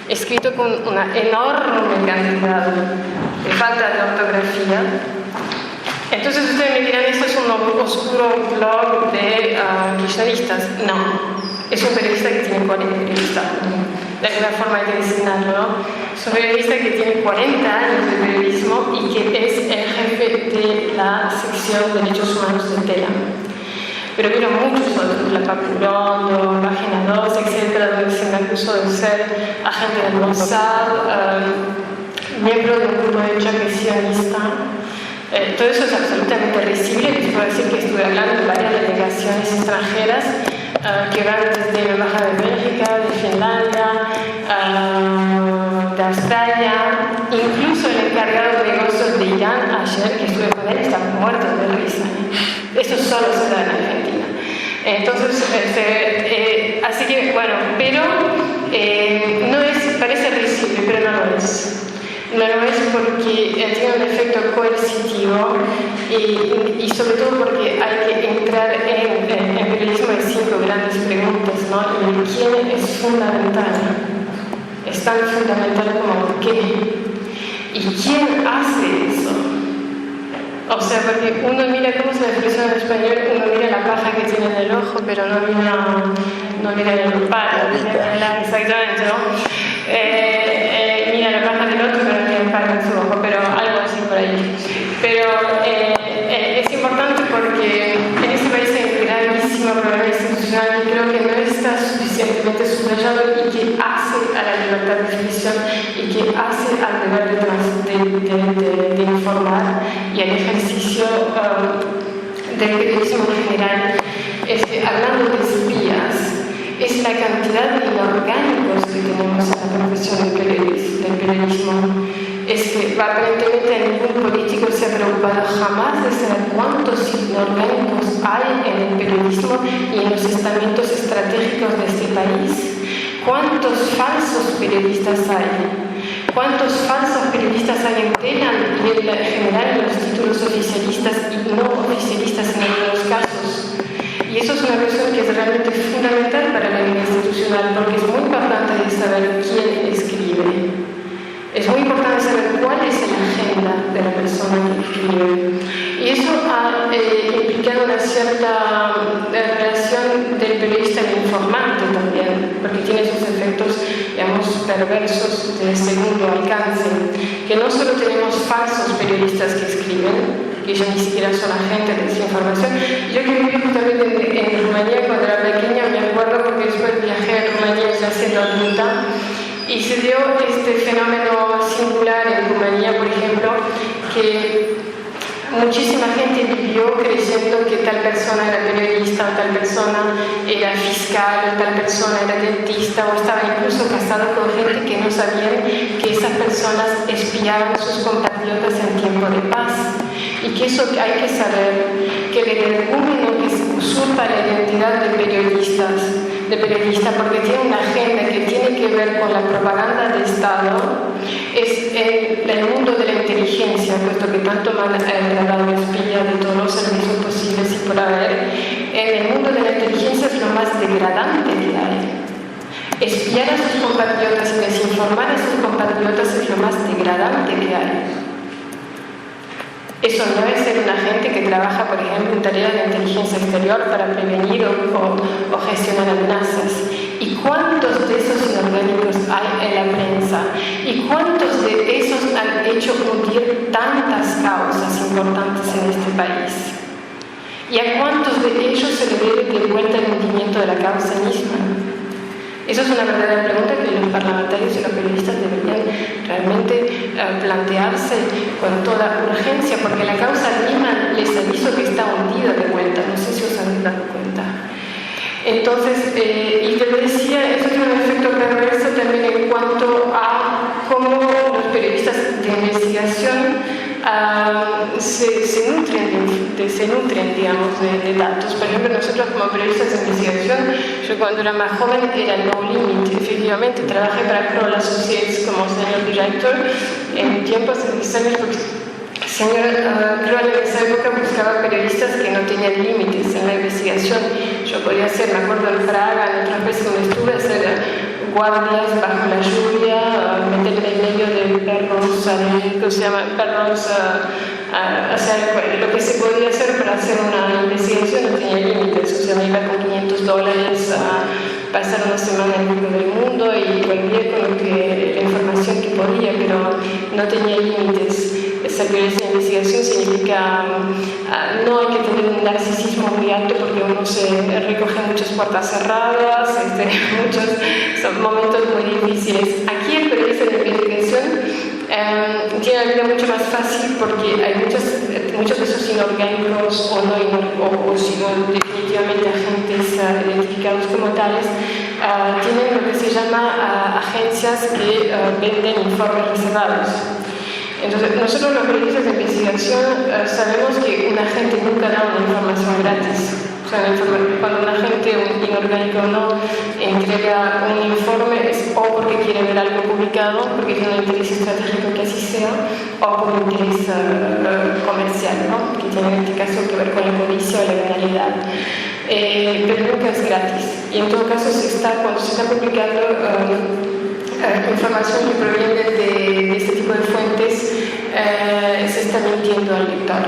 escrito con una enorme cantidad de falta de ortografía. Entonces ustedes me dirán, ¿esto es un oscuro blog de kirchneristas? No, es un periodista que tiene 40 periodistas, de alguna forma hay que designarlo, ¿no? Es un periodista que tiene 40 años de periodismo y que es el jefe de la sección de derechos humanos de TELA. Pero vieron muchos otros, la Papulondo, Página 2, etcétera, donde se me acusó de ser agente del Mossad, miembro de un grupo de choque sionista. Todo eso es absolutamente risible. Les puedo decir que estuve hablando de varias delegaciones extranjeras que van desde la Embajada de Bélgica, de Finlandia, de Australia, incluso el encargado de negocios de Irán ayer, que estuve con él, está muerto de risa. Eso solo se da en Argentina. Entonces, así que, bueno, pero no es, parece risible, pero no lo es. No lo es porque tiene un efecto coercitivo y sobre todo porque hay que entrar en periodismo de 5 grandes preguntas, ¿no? Y quién es fundamental, es tan fundamental como qué y quién hace eso. O sea, porque uno mira, ¿cómo se expresa en español? Uno mira la paja que tiene en el ojo, pero no mira el palo, exactamente, ¿no? Mira la paja del otro, pero no tiene palo en su ojo, pero algo así por ahí. Pero es importante porque en este país hay un gravísimo problema institucional que creo que no está suficientemente subrayado y que hace a la libertad de expresión y que hace al deber de informar y al ejercicio del periodismo en general. Hablando de espías, es la cantidad de inorgánicos que tenemos en la profesión del periodismo. Es que aparentemente ningún político se ha preocupado jamás de saber cuántos inorgánicos hay en el periodismo y en los estamentos estratégicos de este país. ¿Cuántos falsos periodistas hay? ¿Cuántos falsos periodistas hay en TELA y en general en los títulos oficialistas y no oficialistas en algunos casos? Y eso es una cuestión que es realmente fundamental para la vida institucional, porque es muy importante saber quién escribe. Es muy importante saber cuál es la agenda de la persona que escribe. Y eso ha implicado una cierta relación del periodista al informante también, porque tiene sus efectos, digamos, perversos de segundo alcance. Que no solo tenemos falsos periodistas que escriben, que ellos ni siquiera son agentes de desinformación. Yo que viví justamente en Rumanía cuando era pequeña, me acuerdo porque después viajé a Rumanía ya siendo adulta, y se dio este fenómeno singular en Rumanía, por ejemplo, que muchísima gente vivió creyendo que tal persona era periodista, tal persona era fiscal, tal persona era dentista, o estaba incluso casado con gente que no sabían que esas personas espiaban a sus compatriotas en tiempo de paz. Y que eso hay que saber, que el energúmeno que usurpa la identidad de periodistas, de periodista, porque tiene una agenda que tiene que ver con la propaganda de Estado, es el mundo de la inteligencia, puesto que tanto me han tratado de espía de todos los servicios posibles y por haber. En el mundo de la inteligencia es lo más degradante que hay. Espiar a sus compatriotas y desinformar a sus compatriotas es lo más degradante que hay. Eso no es ser un agente que trabaja, por ejemplo, en tareas de inteligencia exterior para prevenir o gestionar amenazas. ¿Y cuántos de esos inorgánicos hay en la prensa? ¿Y cuántos de esos han hecho hundir tantas causas importantes en este país? ¿Y a cuántos de ellos se le debe de vuelta el hundimiento de la causa misma? Esa es una verdadera pregunta que los parlamentarios y los periodistas deberían realmente plantearse con toda urgencia, porque la causa Lima les aviso que está hundida de vuelta, no sé si os habéis dado cuenta. Entonces, y te decía, eso es un efecto perverso también en cuanto a cómo los periodistas de investigación se nutren, digamos, de datos. Por ejemplo, nosotros como periodistas de investigación, yo cuando era más joven era No Limit, efectivamente, trabajé para Kroll Associates como senior director en mi tiempo hace 10 años, porque el señor Kroll en esa época buscaba periodistas que no tenían límites en la investigación. Yo podía hacer, me acuerdo en Praga, en otras veces donde estuve, hacer guardias bajo la lluvia, meterme en medio de perros, hacer lo que se podía hacer para hacer una investigación, no tenía límites. O sea, me iba con $500 a pasar una semana en el del mundo y volvía con la información que podía, pero no tenía límites. Esa violencia de investigación significa no hay que tener un narcisismo muy alto porque uno se recoge muchas puertas cerradas, muchos son momentos muy difíciles. Aquí el periodista de investigación tiene la vida mucho más fácil porque hay muchos de esos inorgánicos o sino definitivamente agentes identificados como tales, tienen lo que se llama agencias que venden informes reservados. Entonces, nosotros los periodistas de investigación sabemos que un agente nunca da una información gratis. O sea, cuando un agente, un inorgánico no entrega un informe es o porque quiere ver algo publicado, porque tiene un interés estratégico que así sea, o por un interés comercial, ¿no? Que tiene en este caso que ver con la codicia o la legalidad. Pero nunca es gratis. Y en todo caso, cuando se está publicando información que proviene de este tipo de fuentes, se está mintiendo al lector.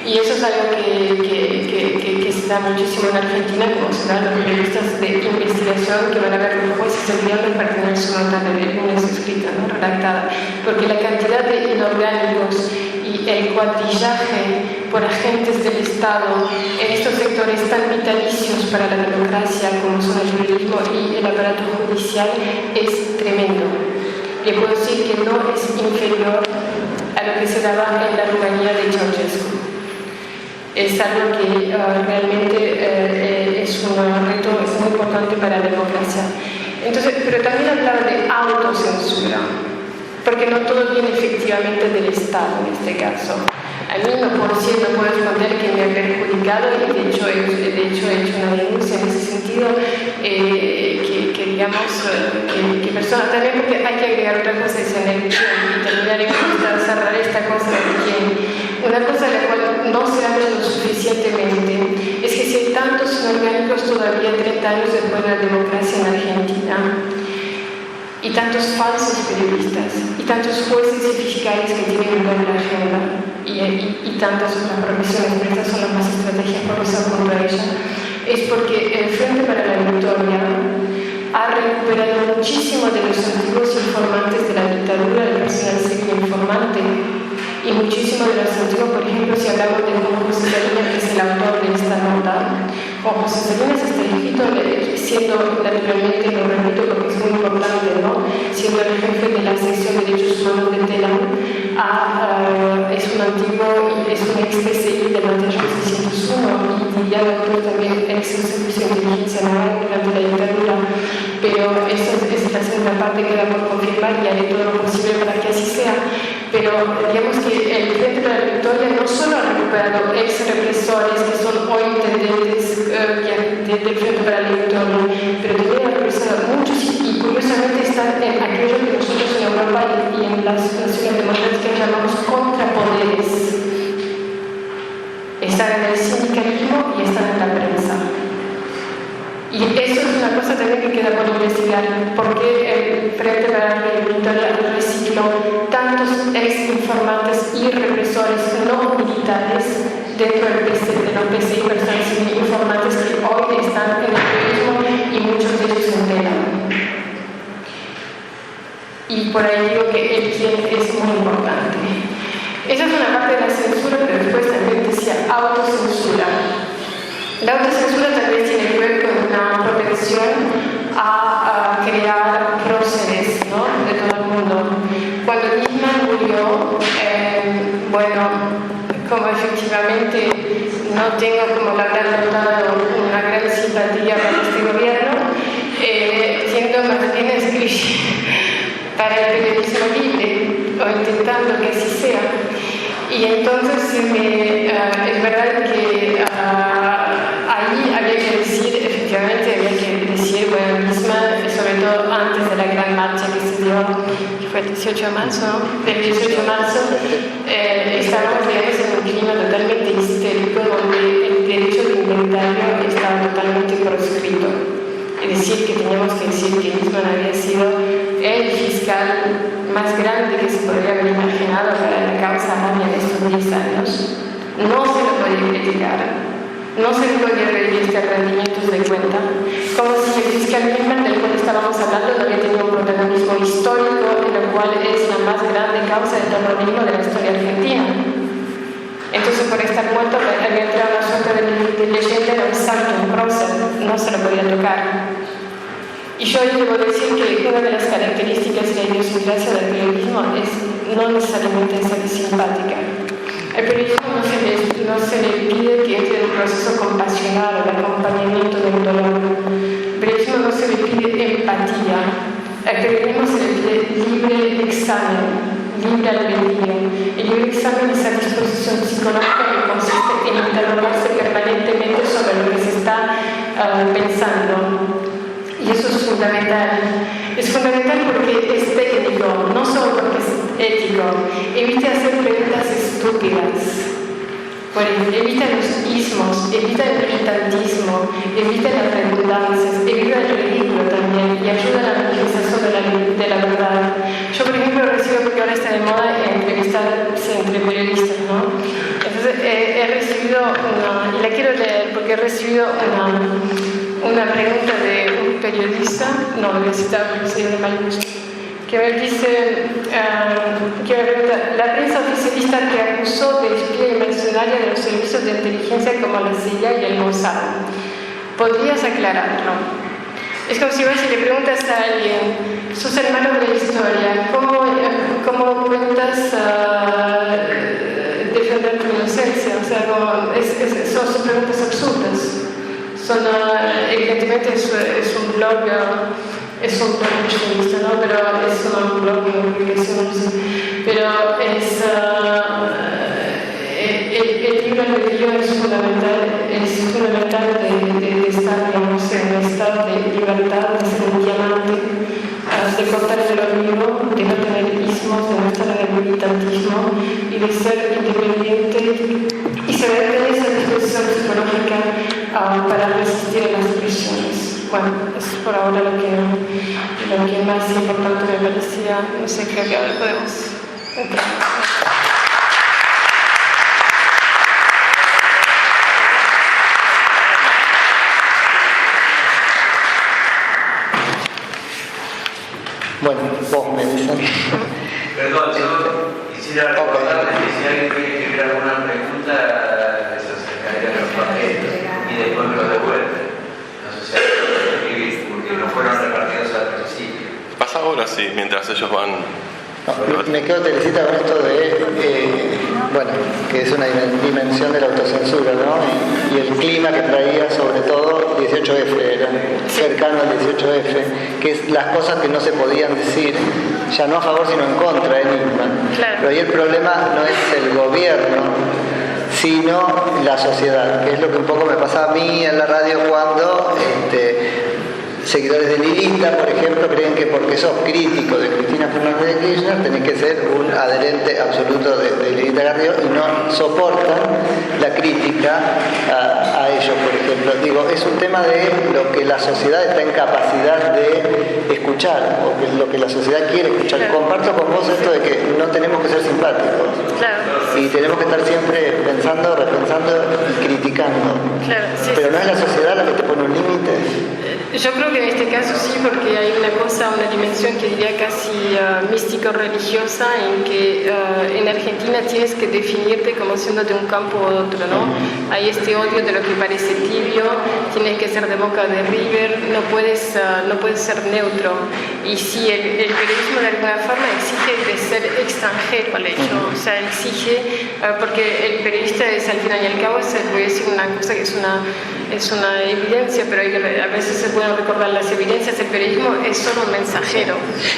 Y eso es algo que se da muchísimo en Argentina, como se da en los periodistas de investigación que van a ver los jueces el viernes para tener su nota de lunes escrita, ¿no? Redactada. Porque la cantidad de inorgánicos y el cuadrillaje por agentes del Estado en estos sectores tan vitalicios para la democracia como son el periodismo y el aparato judicial es tremendo. Le puedo decir que no es inferior a lo que se daba en la Rumanía de Ceausescu. Es algo que realmente es un reto muy importante para la democracia. Entonces, pero también hablaba de autocensura, porque no todo viene efectivamente del Estado en este caso. A mí no puedo esconder que me ha perjudicado y de hecho he hecho una denuncia en ese sentido, que personas también, porque hay que agregar otra cosa, es en el y terminar en cerrar esta cosa de quién. Una cosa de la cual no se habla lo suficientemente es que si hay tantos inorgánicos todavía 30 años después de la democracia en Argentina, y tantos falsos periodistas, y tantos jueces y fiscales que tienen una buena agenda, y tantas otras profesiones, pero estas son las más estrategias por usar contra ella, es porque el Frente para la Victoria ha recuperado muchísimo de los antiguos informantes de la dictadura, del personal civil informante, y muchísimo de los antiguos, por ejemplo, si hablamos de Juan José Salinas, que es el autor de esta nota. Juan José Salinas está escrito siendo, naturalmente, lo repito porque es muy importante, ¿no? Siendo el jefe de la sección de derechos humanos de TELAM, es un antiguo, es un ex PCI del material 601 y ya el autor también ex servicio de inteligencia naval durante la dictadura. Pero esa es la segunda parte que queda por confirmar y haré todo lo posible para que así sea. pero digamos que el Frente para la Victoria no solo ha recuperado ex represores que son hoy intendentes del Frente para la Victoria, pero también ha represado muchos y curiosamente están en aquello que nosotros en Europa y en las naciones democráticas llamamos contrapoderes. Están en el sindicalismo y están en la prensa. Y eso es una cosa también que queda por investigar, porque el Frente para la Victoria recicló tantos ex-informantes y represores no militares dentro del PC, de los PCI, personas informantes que hoy están en el periodismo y muchos de ellos se enteran. Y por ahí digo que el quién es muy importante. Esa es una parte de la censura, pero después también decía autocensura. La autocensura tal vez tiene que ver con una propensión a crear próceres, ¿no?, de todo el mundo. Cuando Nisman murió, bueno, como efectivamente no tengo, como la habrán notado, una gran simpatía para este gobierno, tiendo más bien a escribir para el periodismo libre, o intentando que así sea. Y entonces es verdad que ahí había que decir, efectivamente había que decir, bueno, misma, sobre todo antes de la gran marcha que se dio, que fue el 18 de marzo, ¿no? El 18 de marzo, estábamos, digamos, en un clima totalmente histérico, donde el derecho de inventario estaba totalmente proscrito. Es decir, que teníamos que decir que Nisman había sido el fiscal más grande que se podría haber imaginado para la causa Arabia de estos 10 años. No se lo podía criticar, no se le podía pedir rendimientos de cuenta, como si el fiscal Nisman, del cual estábamos hablando, no había tenido un protagonismo histórico, en lo cual es la más grande causa de terrorismo de la historia argentina. Entonces, por estar muerto, había entrado una suerte de leyenda, era un santo, un prócer, no se lo podía tocar. Y yo debo decir que una de las características de la idiosincrasia del periodismo es no necesariamente ser simpática. Al periodismo no se le pide que entre en un proceso compasional o de acompañamiento del dolor. Al periodismo no se le pide empatía. Al periodismo se le pide libre examen, libre albedrío. El libre examen es esa disposición psicológica que consiste en interrogarse permanentemente sobre lo que se está pensando. Y eso es fundamental. Es fundamental porque es técnico, no solo porque es ético. Evita hacer preguntas estúpidas. Evita los ismos, evita el militantismo, evita las redundancias, evita el ridículo también y ayuda a la analización de la verdad. Yo, por ejemplo, recibo, porque ahora está de moda entrevistarse entre periodistas, ¿no? Entonces, he recibido y la quiero leer porque he recibido una pregunta de un periodista, no lo voy a citar porque sería de mal gusto, que me dice, que me pregunta, la prensa oficialista que acusó de espía y mercenaria de los servicios de inteligencia como la CIA y el Mossad, ¿podrías aclararlo? Es como si vas y le preguntas a alguien, sos hermano de la historia, ¿cómo cuentas defender tu inocencia? O sea, son preguntas absurdas. Evidentemente es un blog periodista, ¿no? Pero es un blog de publicaciones. Pero el libre albedrío es fundamental de estar, digamos, en un estado de libertad, de ser un diamante, de cortar el olvido, de no tener ismos, de no estar en el militantismo y de ser independiente y saber tener esa disposición psicológica para resistir a las presiones. Bueno, eso es por ahora lo que más importante me parecía. No sé, creo que ahora podemos entrar. Bueno, vos me dicen. Perdón, yo quisiera recordarles que si alguien quiere escribir alguna pregunta, les acercaría los papeles y después me los devuelven. No sé si hay que escribir, porque no fueron repartidos al principio. Pasa ahora, sí, mientras ellos van No, me quedo Teresita con esto de, bueno, que es una dimensión de la autocensura, ¿no? Y el clima que traía sobre todo 18F, era cercano al 18F, que es las cosas que no se podían decir, ya no a favor sino en contra de Nisman. Claro. Pero ahí el problema no es el gobierno, sino la sociedad, que es lo que un poco me pasa a mí en la radio cuando seguidores de Lilita, por ejemplo, creen que porque sos crítico de Cristina Fernández de Kirchner tenés que ser un adherente absoluto de Lilita Carrió y no soportan la crítica a ellos, por ejemplo. Digo, es un tema de lo que la sociedad está en capacidad de escuchar, o que lo que la sociedad quiere escuchar. Claro. Comparto con vos esto de que no tenemos que ser simpáticos. Claro. Y tenemos que estar siempre pensando, repensando y criticando. Claro, sí, Pero sí. no es la sociedad la que te pone un límite. Yo creo que en este caso sí, porque hay una cosa, una dimensión que diría casi místico-religiosa, en que en Argentina tienes que definirte como siendo de un campo u otro, ¿no? Hay este odio de lo que parece tibio, tienes que ser de Boca de River, no puedes ser neutro. Y sí, el periodismo de alguna forma exige de ser extranjero al hecho, o sea, exige, porque el periodista es al final y al cabo, voy a decir una cosa que es una evidencia, pero a veces se pueden recordar las evidencias. El periodismo es solo un mensajero.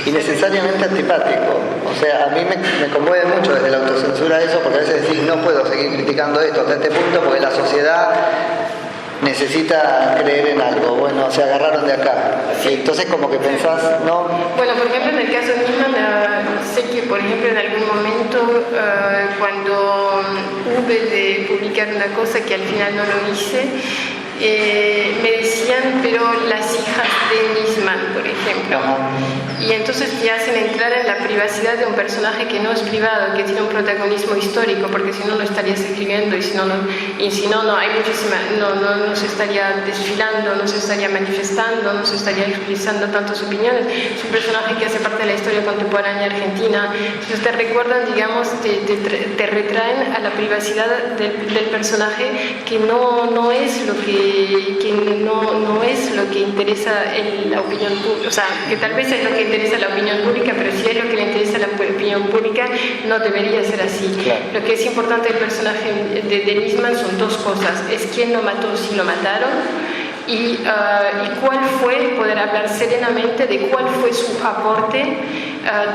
Y necesariamente antipático. O sea, a mí me conmueve mucho desde la autocensura eso, porque a veces decís, no puedo seguir criticando esto hasta este punto, porque la sociedad necesita creer en algo. Bueno, se agarraron de acá. Y entonces como que pensás, no. Bueno, por ejemplo, en el caso de Nisman, sé que, por ejemplo, en algún momento, cuando hube de publicar una cosa que al final no lo hice, me decían, pero las hijas de Nisman, por ejemplo. Y entonces te hacen entrar en la privacidad de un personaje que no es privado, que tiene un protagonismo histórico, porque si no, no estarías escribiendo, y si no, hay muchísima, no se estaría desfilando, no se estaría manifestando, no se estaría expresando tantas opiniones. Es un personaje que hace parte de la historia contemporánea argentina. Entonces te recuerdan, digamos, te retraen a la privacidad del personaje, que no es lo que interesa la opinión pública, o sea, que tal vez es lo que interesa a la opinión pública, pero si es lo que le interesa a la opinión pública, no debería ser así. Claro. Lo que es importante del personaje de Nisman son dos cosas: es quién lo mató, si lo mataron, y cuál fue, poder hablar serenamente de cuál fue su aporte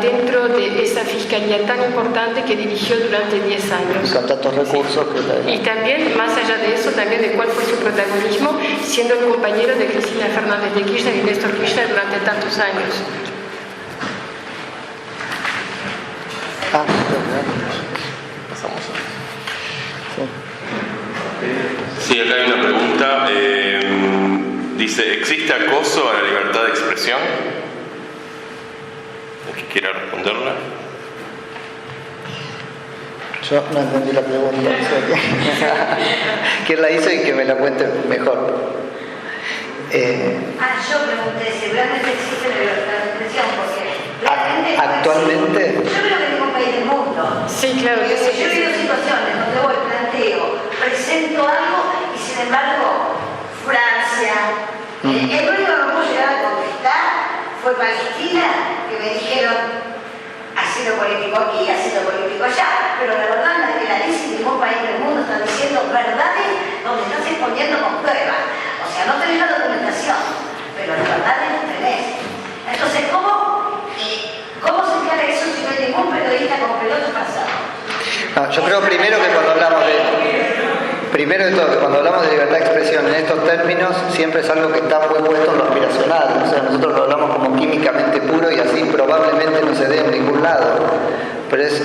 dentro de esa fiscalía tan importante que dirigió durante 10 años. Con tantos recursos que Y también, más allá de eso, también de cuál fue su protagonismo siendo el compañero de Cristina Fernández de Kirchner y Néstor Kirchner durante tantos años. Pasamos a... Sí, acá hay una pregunta. Dice, ¿existe acoso a la libertad de expresión? ¿El que quiera responderla? yo no entendí la pregunta. O sea que ¿quién la hizo y que me la cuente mejor? Yo pregunté si realmente existe la libertad de expresión, porque realmente ¿Actualmente? Yo creo que en ningún país del mundo. Sí, claro que sí. Yo he vivido situaciones donde voy, planteo, presento algo y sin embargo Francia, el único que puedo llegar a contestar fue Palestina, que me dijeron haciendo político aquí, haciendo político allá, pero la verdad nadie dice, ningún país del mundo está diciendo verdades donde estás exponiendo con pruebas. O sea, no tenés la documentación, pero las verdades las tenés. Entonces, ¿cómo se encara eso si no hay ningún periodista con pelotas pasado? No, yo creo primero que cuando hablamos primero de todo, que cuando hablamos de libertad de expresión en estos términos, siempre es algo que está muy puesto en lo aspiracional. O sea, nosotros lo hablamos como químicamente puro y así probablemente no se dé en ningún lado. Pero es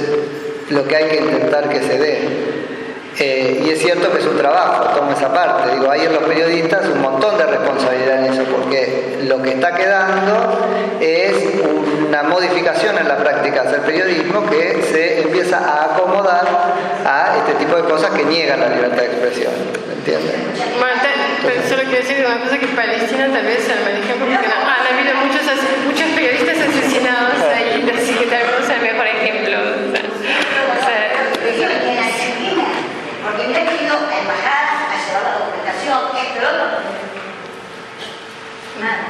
lo que hay que intentar que se dé. Y es cierto que es un trabajo, tomo esa parte. Digo, hay en los periodistas un montón de responsabilidad en eso, porque lo que está quedando es una modificación en la práctica de hacer periodismo que se empieza a acomodar a este tipo de cosas que niegan la libertad de expresión. ¿Entiendes? Bueno, pero solo quiero decir una cosa, que Palestina tal vez sea el mal ejemplo, porque han habido muchos periodistas asesinados ahí, así que tal vez no sea el mejor ejemplo. Porque me he ido a embajadas a llevar la documentación, esto, lo otro. Nada.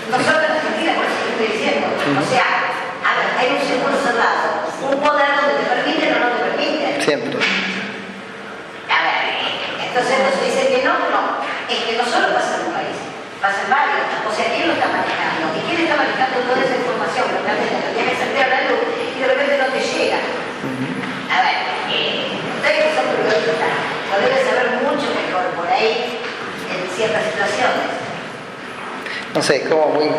No solo en Argentina, por eso te estoy diciendo. O sea, a hay un círculo cerrado, un poder donde te permiten o no te permiten. Siempre. A ver, entonces nos dicen que no, es que no solo pasa en un país, pasa en varios. O sea, ¿quién lo está manejando? ¿Y quién está manejando toda esa información? Porque realmente la tienes que salir a la luz y de repente no te llega. A ver, ustedes que son periodistas, lo deben saber mucho mejor por ahí en ciertas situaciones. No sé, es como muy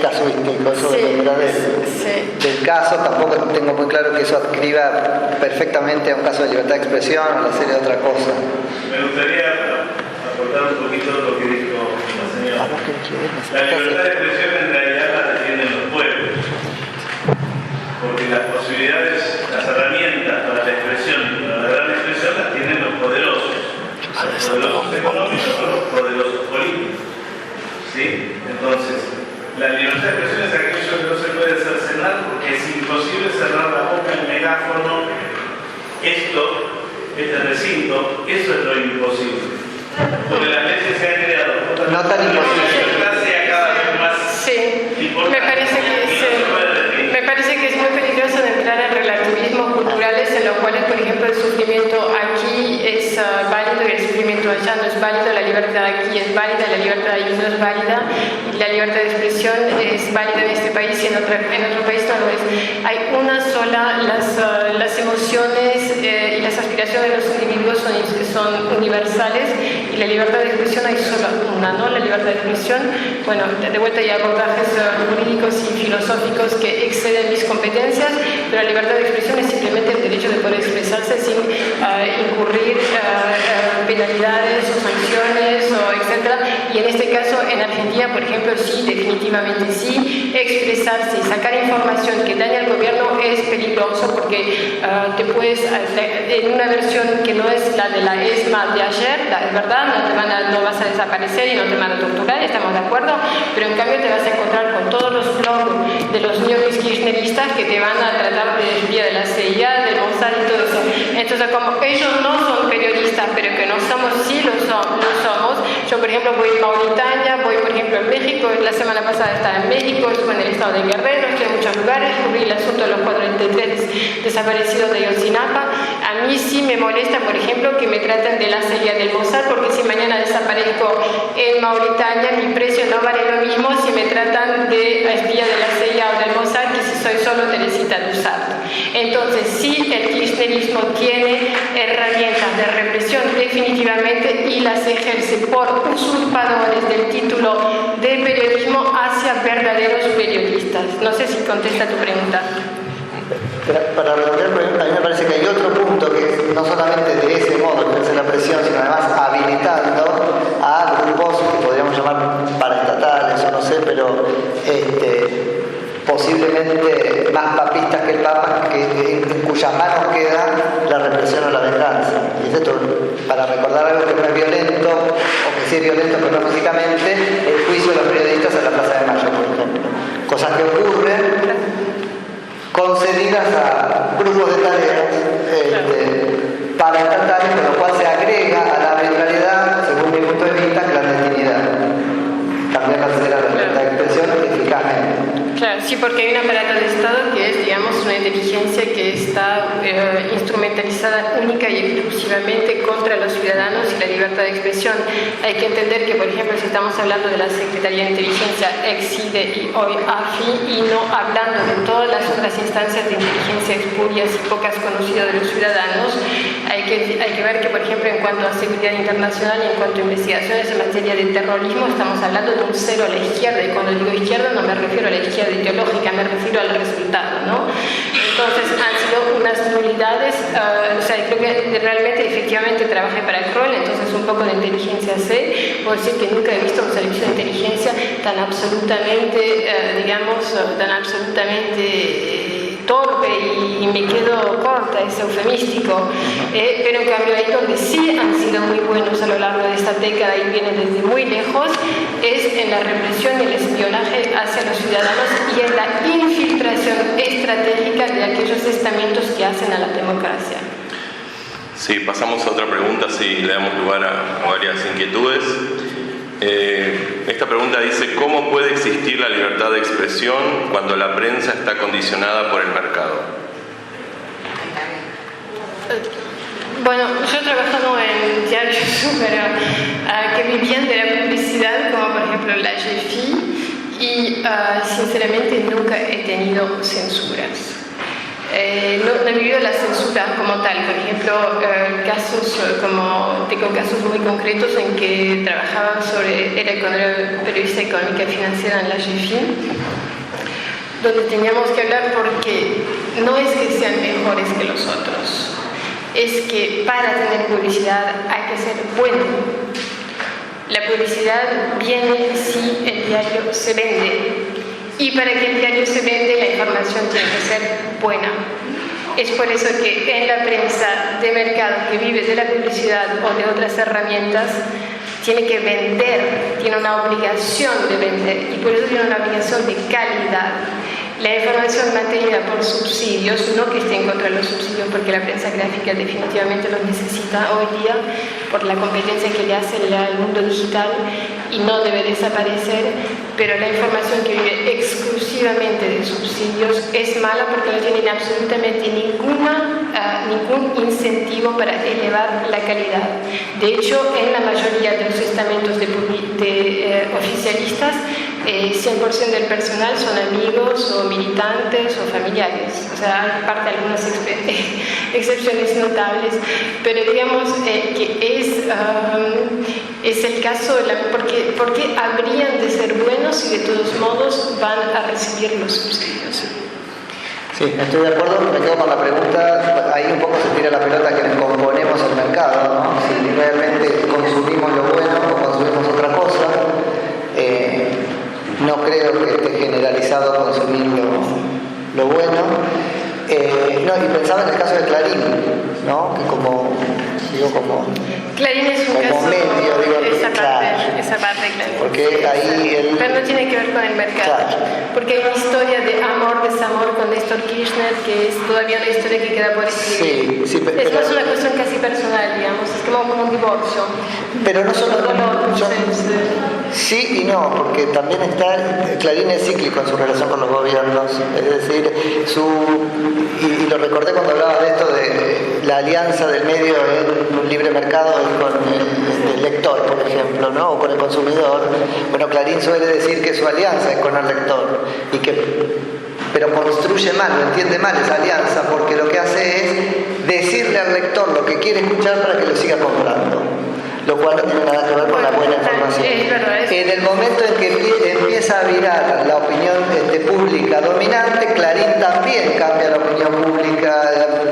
casuístico, eso Sí, dependerá sí. del caso. Tampoco tengo muy claro que eso adscriba perfectamente a un caso de libertad de expresión o a serie de otra cosa. Me gustaría aportar un poquito lo que dijo la señora. La libertad de expresión en realidad la defienden los pueblos, porque las posibilidades, las herramientas para la expresión y para la gran expresión las tienen los poderosos económicos o los poderosos políticos. ¿Sí? Entonces, la libertad de expresión es aquello que no se puede cercenar porque es imposible cerrar la boca, el megáfono, este recinto, eso es lo imposible. Porque las leyes se han creado. No tan imposible. La libertad sea cada vez más importante. Me parece que es muy peligroso de entrar en relativismos culturales en los cuales, por ejemplo, el sufrimiento aquí es válido y el sufrimiento allá no es válido, la libertad aquí es válida, la libertad allí no es válida, y la libertad de expresión es válida en este país y en otro país no lo es. Hay una sola, las emociones y las aspiraciones de los individuos son universales, y la libertad de expresión hay solo una, ¿no? La libertad de expresión, bueno, de vuelta hay abordajes jurídicos y filosóficos que exceden mis competencias, pero la libertad de expresión es simplemente el derecho de poder expresarse sin incurrir penalidades o sanciones o etcétera. Y en este caso, en Argentina, por ejemplo, sí, definitivamente sí, expresarse y sacar información que daña al gobierno es peligroso porque te puedes, en una versión que no es la de la ESMA de ayer, es verdad, no vas a desaparecer y no te van a torturar, estamos de acuerdo, pero en cambio te vas a encontrar con todos los blogs de los ñoquis kirchneristas que te van a tratar de espía de la CIA, del Mossad y todo eso. Entonces, como ellos no son periodistas, pero que no somos, sí lo somos. Yo, por ejemplo, voy a Mauritania, voy, por ejemplo, en México, la semana pasada estaba en México, estuve en el estado de Guerrero, estuve en muchos lugares, cubrí el asunto de los 43 desaparecidos de Ayotzinapa. A mí sí me molesta, por ejemplo, que me traten de la CIA del Mossad, porque si mañana desaparezco en Mauritania, mi precio no vale lo mismo si me tratan de espía de la CIA o del Mossad que si soy solo Teresita Dussart. Entonces, sí, el kirchnerismo tiene herramientas de represión definitivamente y las ejerce por usurpadores del título de periodismo hacia verdaderos periodistas. No sé si contesta tu pregunta. Para responder, a mí me parece que hay otro punto que es no solamente de ese modo ejerce la presión, sino además habilitando a grupos que podríamos llamar paraestatales o no sé, pero posiblemente más papistas que el Papa, en cuyas manos queda la represión o la venganza. Y es esto, para recordar algo que no es violento, o que sí es violento pero no físicamente, el juicio de los periodistas en la Plaza de Mayo, por ejemplo. Cosas que ocurren concedidas a grupos de tareas paraestatales, con lo cual se agrega a la arbitrariedad, según mi punto de vista, clandestinidad. También altera la libertad de expresión eficazmente. Claro, sí, porque hay un aparato de Estado que es, digamos, una inteligencia que está instrumentalizada única y exclusivamente contra los ciudadanos y la libertad de expresión. Hay que entender que, por ejemplo, si estamos hablando de la Secretaría de Inteligencia, ex-CIDE y hoy AFI, y no hablando de todas las otras instancias de inteligencia espurias y pocas conocidas de los ciudadanos, hay que ver que, por ejemplo, en cuanto a seguridad internacional y en cuanto a investigaciones en materia de terrorismo, estamos hablando de un cero a la izquierda, y cuando digo izquierda no me refiero a la izquierda ideológica, me refiero al resultado, ¿no? Entonces han sido unas nulidades, o sea, creo que realmente efectivamente trabajé para Kroll, entonces un poco de inteligencia sé, puedo decir que nunca he visto un servicio de inteligencia tan absolutamente, torpe y me quedo corta, es eufemístico, pero en cambio ahí donde sí han sido muy buenos a lo largo de esta década y vienen desde muy lejos es en la represión y el espionaje hacia los ciudadanos y en la infiltración estratégica de aquellos estamentos que hacen a la democracia. Sí, pasamos a otra pregunta, si le damos lugar a varias inquietudes. Esta pregunta dice: ¿cómo puede existir la libertad de expresión cuando la prensa está condicionada por el mercado? Bueno, yo trabajando en diarios que vivían de la publicidad, como por ejemplo la GFI, y sinceramente nunca he tenido censuras. No he vivido la censura como tal. Por ejemplo, tengo casos muy concretos en que trabajaba era periodista económica y financiera en la GFI, donde teníamos que hablar porque no es que sean mejores que los otros, es que para tener publicidad hay que ser bueno. La publicidad viene si el diario se vende. Y para que el diario se vende, la información tiene que ser buena. Es por eso que en la prensa de mercado que vive de la publicidad o de otras herramientas, tiene que vender, tiene una obligación de vender, y por eso tiene una obligación de calidad. La información mantenida por subsidios, no que esté en contra de los subsidios, porque la prensa gráfica definitivamente los necesita hoy día por la competencia que le hace el mundo digital y no debe desaparecer, pero la información que vive exclusivamente de subsidios es mala porque no tiene absolutamente ningún incentivo para elevar la calidad. De hecho, en la mayoría de los estamentos oficialistas, 100% del personal son amigos o militantes o familiares. O sea, hay parte de algunas excepciones notables, pero digamos que es el caso, ¿por qué habrían de ser buenos y de todos modos van a recibir los subsidios? Sí, estoy de acuerdo, me quedo con la pregunta. Ahí un poco se tira la pelota que componemos el mercado, ¿no? Si realmente consumimos lo bueno o consumimos otra cosa. No creo que esté generalizado consumir lo bueno. Y pensaba en el caso de Clarín, ¿no? Que como Clarín es un caso, medio, esa parte de Clarín. Porque ahí pero no tiene que ver con el mercado. Claro. Porque hay una historia de amor, desamor con Néstor Kirchner, que es todavía una historia que queda por escribir. Sí, es más una cuestión casi personal, digamos, es como un divorcio. Pero no solo... Sí y no, porque también Clarín es cíclico en su relación con los gobiernos, es decir, y lo recordé cuando hablaba de esto de la alianza del medio en un libre mercado con el lector, por ejemplo, ¿no? O con el consumidor. Bueno, Clarín suele decir que su alianza es con el lector, pero construye mal, o entiende mal esa alianza, porque lo que hace es decirle al lector lo que quiere escuchar para que lo siga comprando, lo cual no tiene nada que ver con la buena información. En el momento en que empieza a virar la opinión pública dominante, Clarín también cambia la opinión pública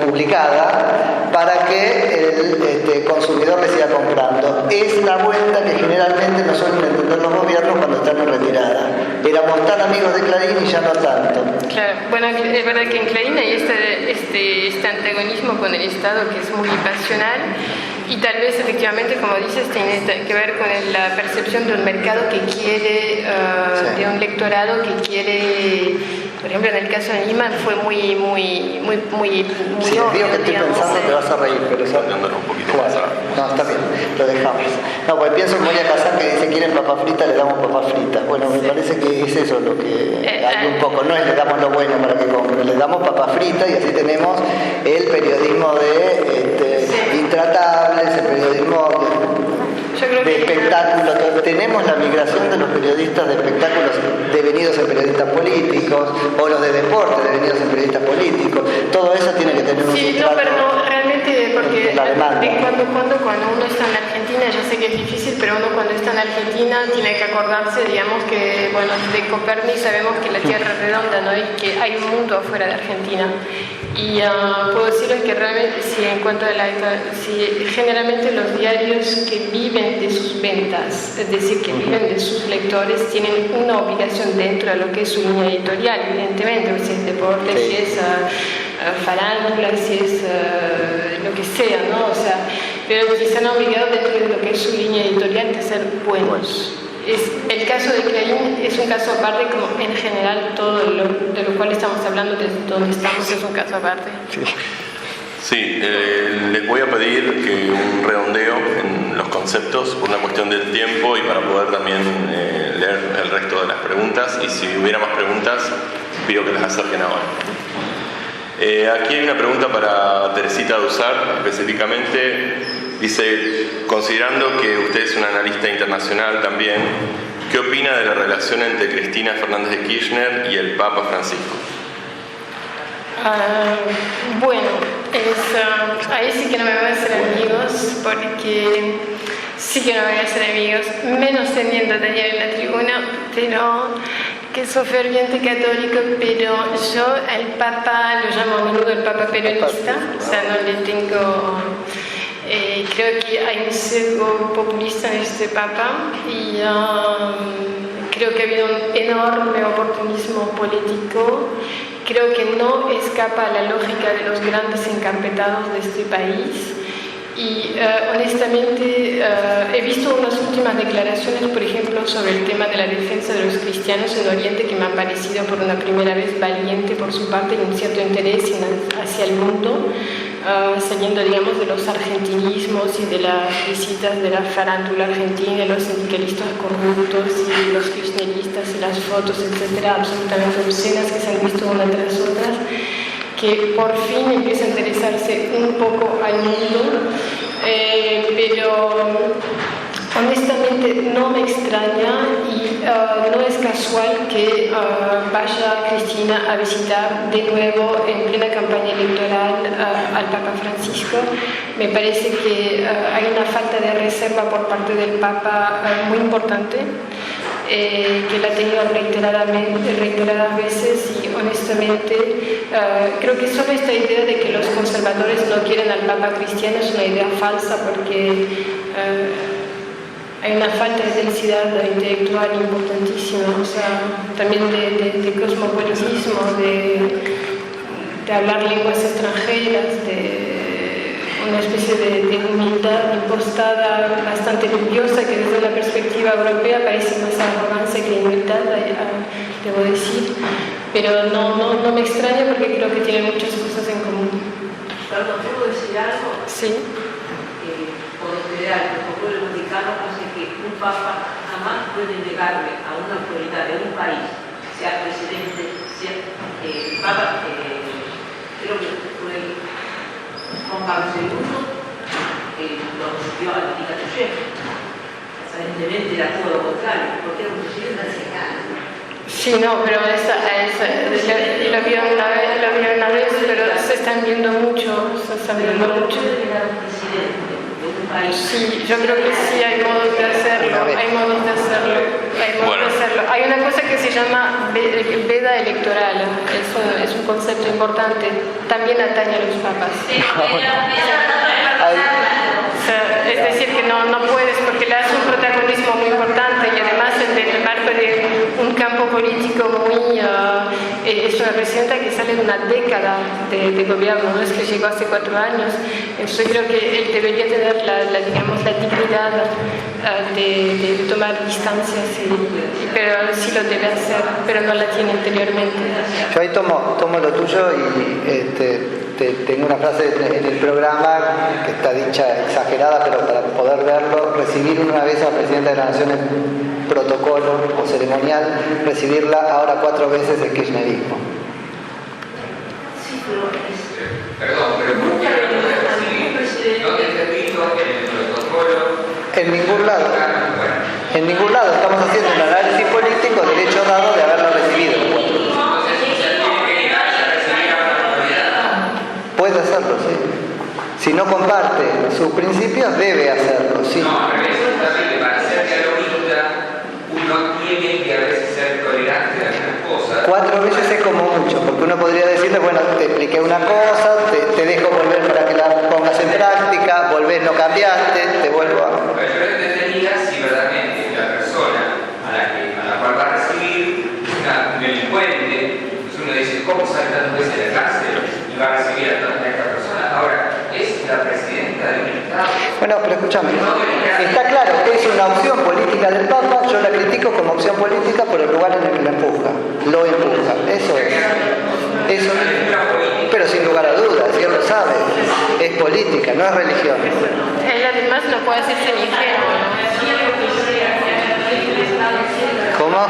publicada para que el consumidor le siga comprando. Es la vuelta que generalmente no suelen entender los gobiernos cuando están en retirada. Éramos tan amigos de Clarín y ya no tanto. Claro, bueno, es verdad que en Clarín hay este antagonismo con el Estado que es muy pasional. Y tal vez efectivamente, como dices, tiene que ver con la percepción de un mercado que quiere, de un lectorado que quiere, por ejemplo, en el caso de Niemann fue muy sí, obvio, digo que estoy pensando, te vas a reír, pero eso... un poquito más. No, está bien, lo dejamos. No, pues pienso en Moria Kazan que dice: quieren papa frita, le damos papa frita. Bueno, me parece que es eso lo que hay un poco, no es le damos lo bueno para que compren, le damos papa frita, y así tenemos el periodismo de intratables, el periodismo de espectáculos. Tenemos la migración de los periodistas de espectáculos devenidos en periodistas políticos, o los de deporte devenidos en periodistas políticos. Todo eso tiene que tener un sustrato. Sí, pero no, realmente, porque cuando uno está en Argentina, yo sé que es difícil, pero uno cuando está en Argentina tiene que acordarse, digamos, que, bueno, de Copérnico sabemos que la Tierra es redonda, ¿no? Y que hay un mundo afuera de Argentina. Y puedo decirles que realmente, si generalmente los diarios que viven de sus ventas, es decir, que viven de sus lectores, tienen una obligación dentro de lo que es su línea editorial, evidentemente, si es deporte, sí, si es farándula, si es lo que sea, ¿no? O sea, pero que están obligados dentro de lo que es su línea editorial de ser buenos. El caso de Clarín es un caso aparte, como en general todo de lo cual estamos hablando desde donde estamos es un caso aparte. Sí, les voy a pedir que un redondeo en los conceptos conceptos por una cuestión del tiempo y para poder también leer el resto de las preguntas. Y si hubiera más preguntas, pido que las acerquen ahora. Aquí hay una pregunta para Teresita Dusar, específicamente. Dice, considerando que usted es una analista internacional también, ¿qué opina de la relación entre Cristina Fernández de Kirchner y el Papa Francisco? Bueno, ahí sí que no me voy a hacer amigos, porque sí que no me voy a hacer amigos, menos teniendo Daniel en la tribuna, pero que soy ferviente católico, pero yo al Papa lo llamo a menudo el Papa peronista, o sea, no le tengo... creo que hay un sesgo populista en este Papa y creo que ha habido un enorme oportunismo político. Creo que no escapa a la lógica de los grandes encarpetados de este país. Y honestamente he visto unas últimas declaraciones, por ejemplo, sobre el tema de la defensa de los cristianos en Oriente, que me han parecido por una primera vez valiente por su parte y un cierto interés hacia el mundo, saliendo, digamos, de los argentinismos y de las visitas de la farándula argentina, los sindicalistas corruptos y los kirchneristas y las fotos, etcétera, absolutamente obscenas que se han visto una tras otras, que por fin empieza a interesarse un poco al mundo, pero honestamente no me extraña y no es casual que vaya Cristina a visitar de nuevo en plena campaña electoral al Papa Francisco. Me parece que hay una falta de reserva por parte del Papa muy importante, que la ha tenido reiteradas veces, y honestamente creo que solo esta idea de que los conservadores no quieren al Papa cristiano es una idea falsa, porque hay una falta de densidad intelectual importantísima, o sea, también de cosmopolitismo, de hablar lenguas extranjeras, de una especie de humildad impostada bastante dubiosa, que desde una perspectiva europea parece más arrogancia que humildad, debo decir, pero no me extraña, porque creo que tienen muchas cosas en común. Perdón, ¿puedo decir algo? Sí. Por lo general, el protocolo del Vaticano hace que un papa jamás puede negarle a una autoridad de un país, sea presidente, sea papa, creo que fue Juan Pablo II, lo recibió a la Vaticano. Aparentemente era todo lo contrario, porque era un presidente nacional. Sí, no, pero lo vi una vez, pero se están viendo mucho, Sí, yo creo que sí, hay modos de hacerlo, Hay una cosa que se llama veda electoral, es un concepto importante, también atañe a los papas. Es decir, que no puedes, porque le das un protagonismo muy importante, y además en el marco de un campo político muy... es una presidenta que sale de una década de gobierno, no es que llegó hace 4 años. Entonces creo que él debería tener la dignidad de tomar distancias, pero sí lo debe hacer, pero no la tiene interiormente. Yo ahí tomo lo tuyo y tengo una frase en el programa que está dicha exagerada, pero para poder verlo, recibir una vez a la Presidenta de la Nación en protocolo o ceremonial, recibirla ahora 4 veces el kirchnerismo. Sí, pero Perdón, pero ¿por qué no lo recibir? ¿Dónde está escrito en el protocolo? En ningún lado. En ningún lado. Estamos haciendo un análisis político, derecho dado de haberlo recibido. Puede hacerlo, sí. Si no comparte sus principios, debe hacerlo, sí. No, al revés, justamente para ser dialoguista, uno tiene que a veces ser tolerante de algunas cosas. 4 veces es como mucho, porque uno podría decirle, bueno, te expliqué una cosa, te dejo volver para que la pongas en práctica, volvés, no cambiaste, te vuelvo a... Pero yo entendería si verdaderamente la persona a la cual va a recibir un delincuente, pues uno dice, ¿cómo sale tantas veces de la cárcel y va a recibir a toda esta persona? Ahora, es la presidenta de un Estado. Bueno, pero escúchame, está claro que es una opción política del Papa, yo la critico como opción política por el lugar en el que la empuja, lo empuja, eso es. Eso, pero sin lugar a dudas, y él lo sabe, es política, no es religión. Él él además no puede hacerse ni ingenuo, ¿no? ¿Cómo?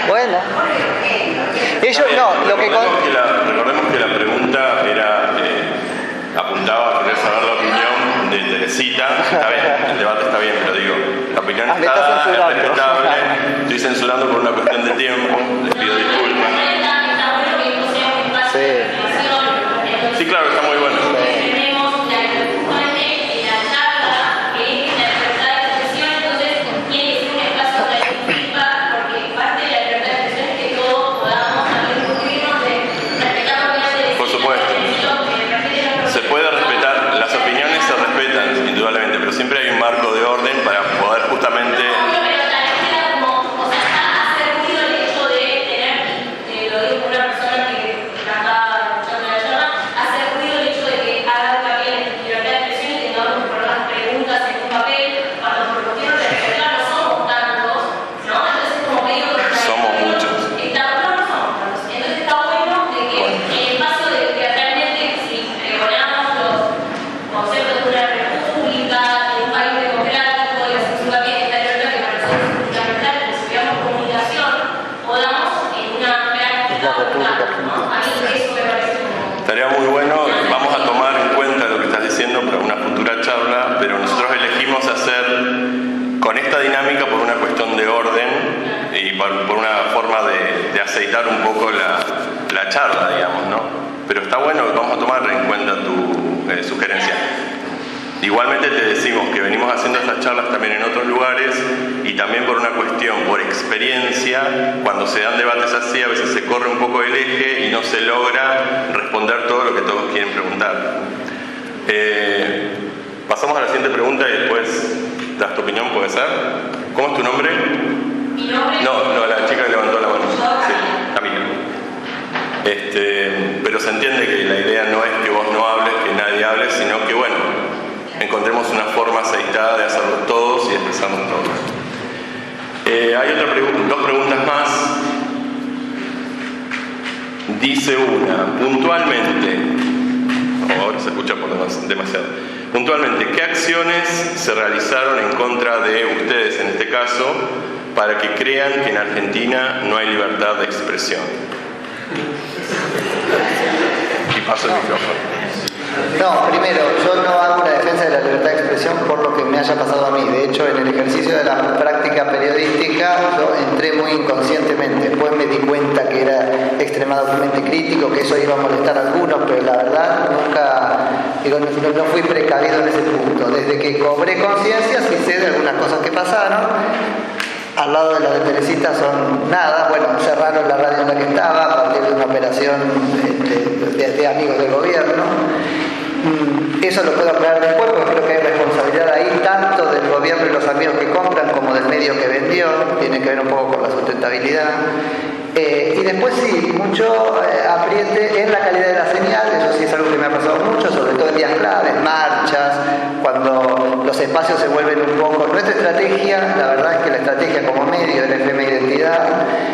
Bueno. Ellos no, lo que... Recordemos que la pregunta era, apuntaba a querer saber la opinión de Teresita. Está bien, el debate está bien, pero digo, la opinión me está está censurando. respetable. Estoy censurando por una cuestión de tiempo, les pido disculpas. Sí. Sí, claro, está muy bueno. Por supuesto. Se puede respetar, las opiniones se respetan, indudablemente, pero siempre hay un marco de orden para poder justamente... Somos muchos. Estaría muy bueno, vamos a tomar en cuenta lo que estás diciendo para una futura charla, pero nosotros elegimos hacer con esta dinámica por una cuestión de orden y por una forma de aceitar un poco la charla, digamos, ¿no? Pero está bueno, vamos a tomar en cuenta tu sugerencia. Igualmente te decimos que venimos haciendo estas charlas también en otros lugares y también por una cuestión, por experiencia, cuando se dan debates así a veces se corre un poco el eje y no se logra responder todo lo que todos quieren preguntar. Pasamos a la siguiente pregunta y después das tu opinión, ¿puede ser? ¿Cómo es tu nombre? ¿Mi nombre? No, la chica que levantó la mano. Sí, Camila. Pero se entiende que la idea no es que vos no hables, que nadie hable, sino que, bueno, encontremos una forma aceitada de hacerlo todos y expresarnos todos. Hay dos preguntas más. Dice una, puntualmente, ahora se escucha por demasiado, puntualmente, ¿qué acciones se realizaron en contra de ustedes, en este caso, para que crean que en Argentina no hay libertad de expresión? Y paso el micrófono. No, primero, yo no hago una defensa de la libertad de expresión por lo que me haya pasado a mí. De hecho, en el ejercicio de la práctica periodística, yo entré muy inconscientemente. Después me di cuenta que era extremadamente crítico, que eso iba a molestar a algunos, pero la verdad nunca, no fui precavido en ese punto. Desde que cobré conciencia, sí sé de algunas cosas que pasaron. Al lado de la de Teresita son nada, bueno, cerraron la radio en la que estaba a partir de una operación de amigos del gobierno. Eso lo puedo aclarar después porque creo que hay responsabilidad ahí tanto del gobierno y los amigos que compran como del medio que vendió, tiene que ver un poco con la sustentabilidad. Y después sí, mucho apriete en la calidad de la señal, eso sí es algo que me ha pasado mucho, sobre todo en días claves, marchas, cuando los espacios se vuelven un poco... Nuestra estrategia, la verdad es que la estrategia como medio del FM Identidad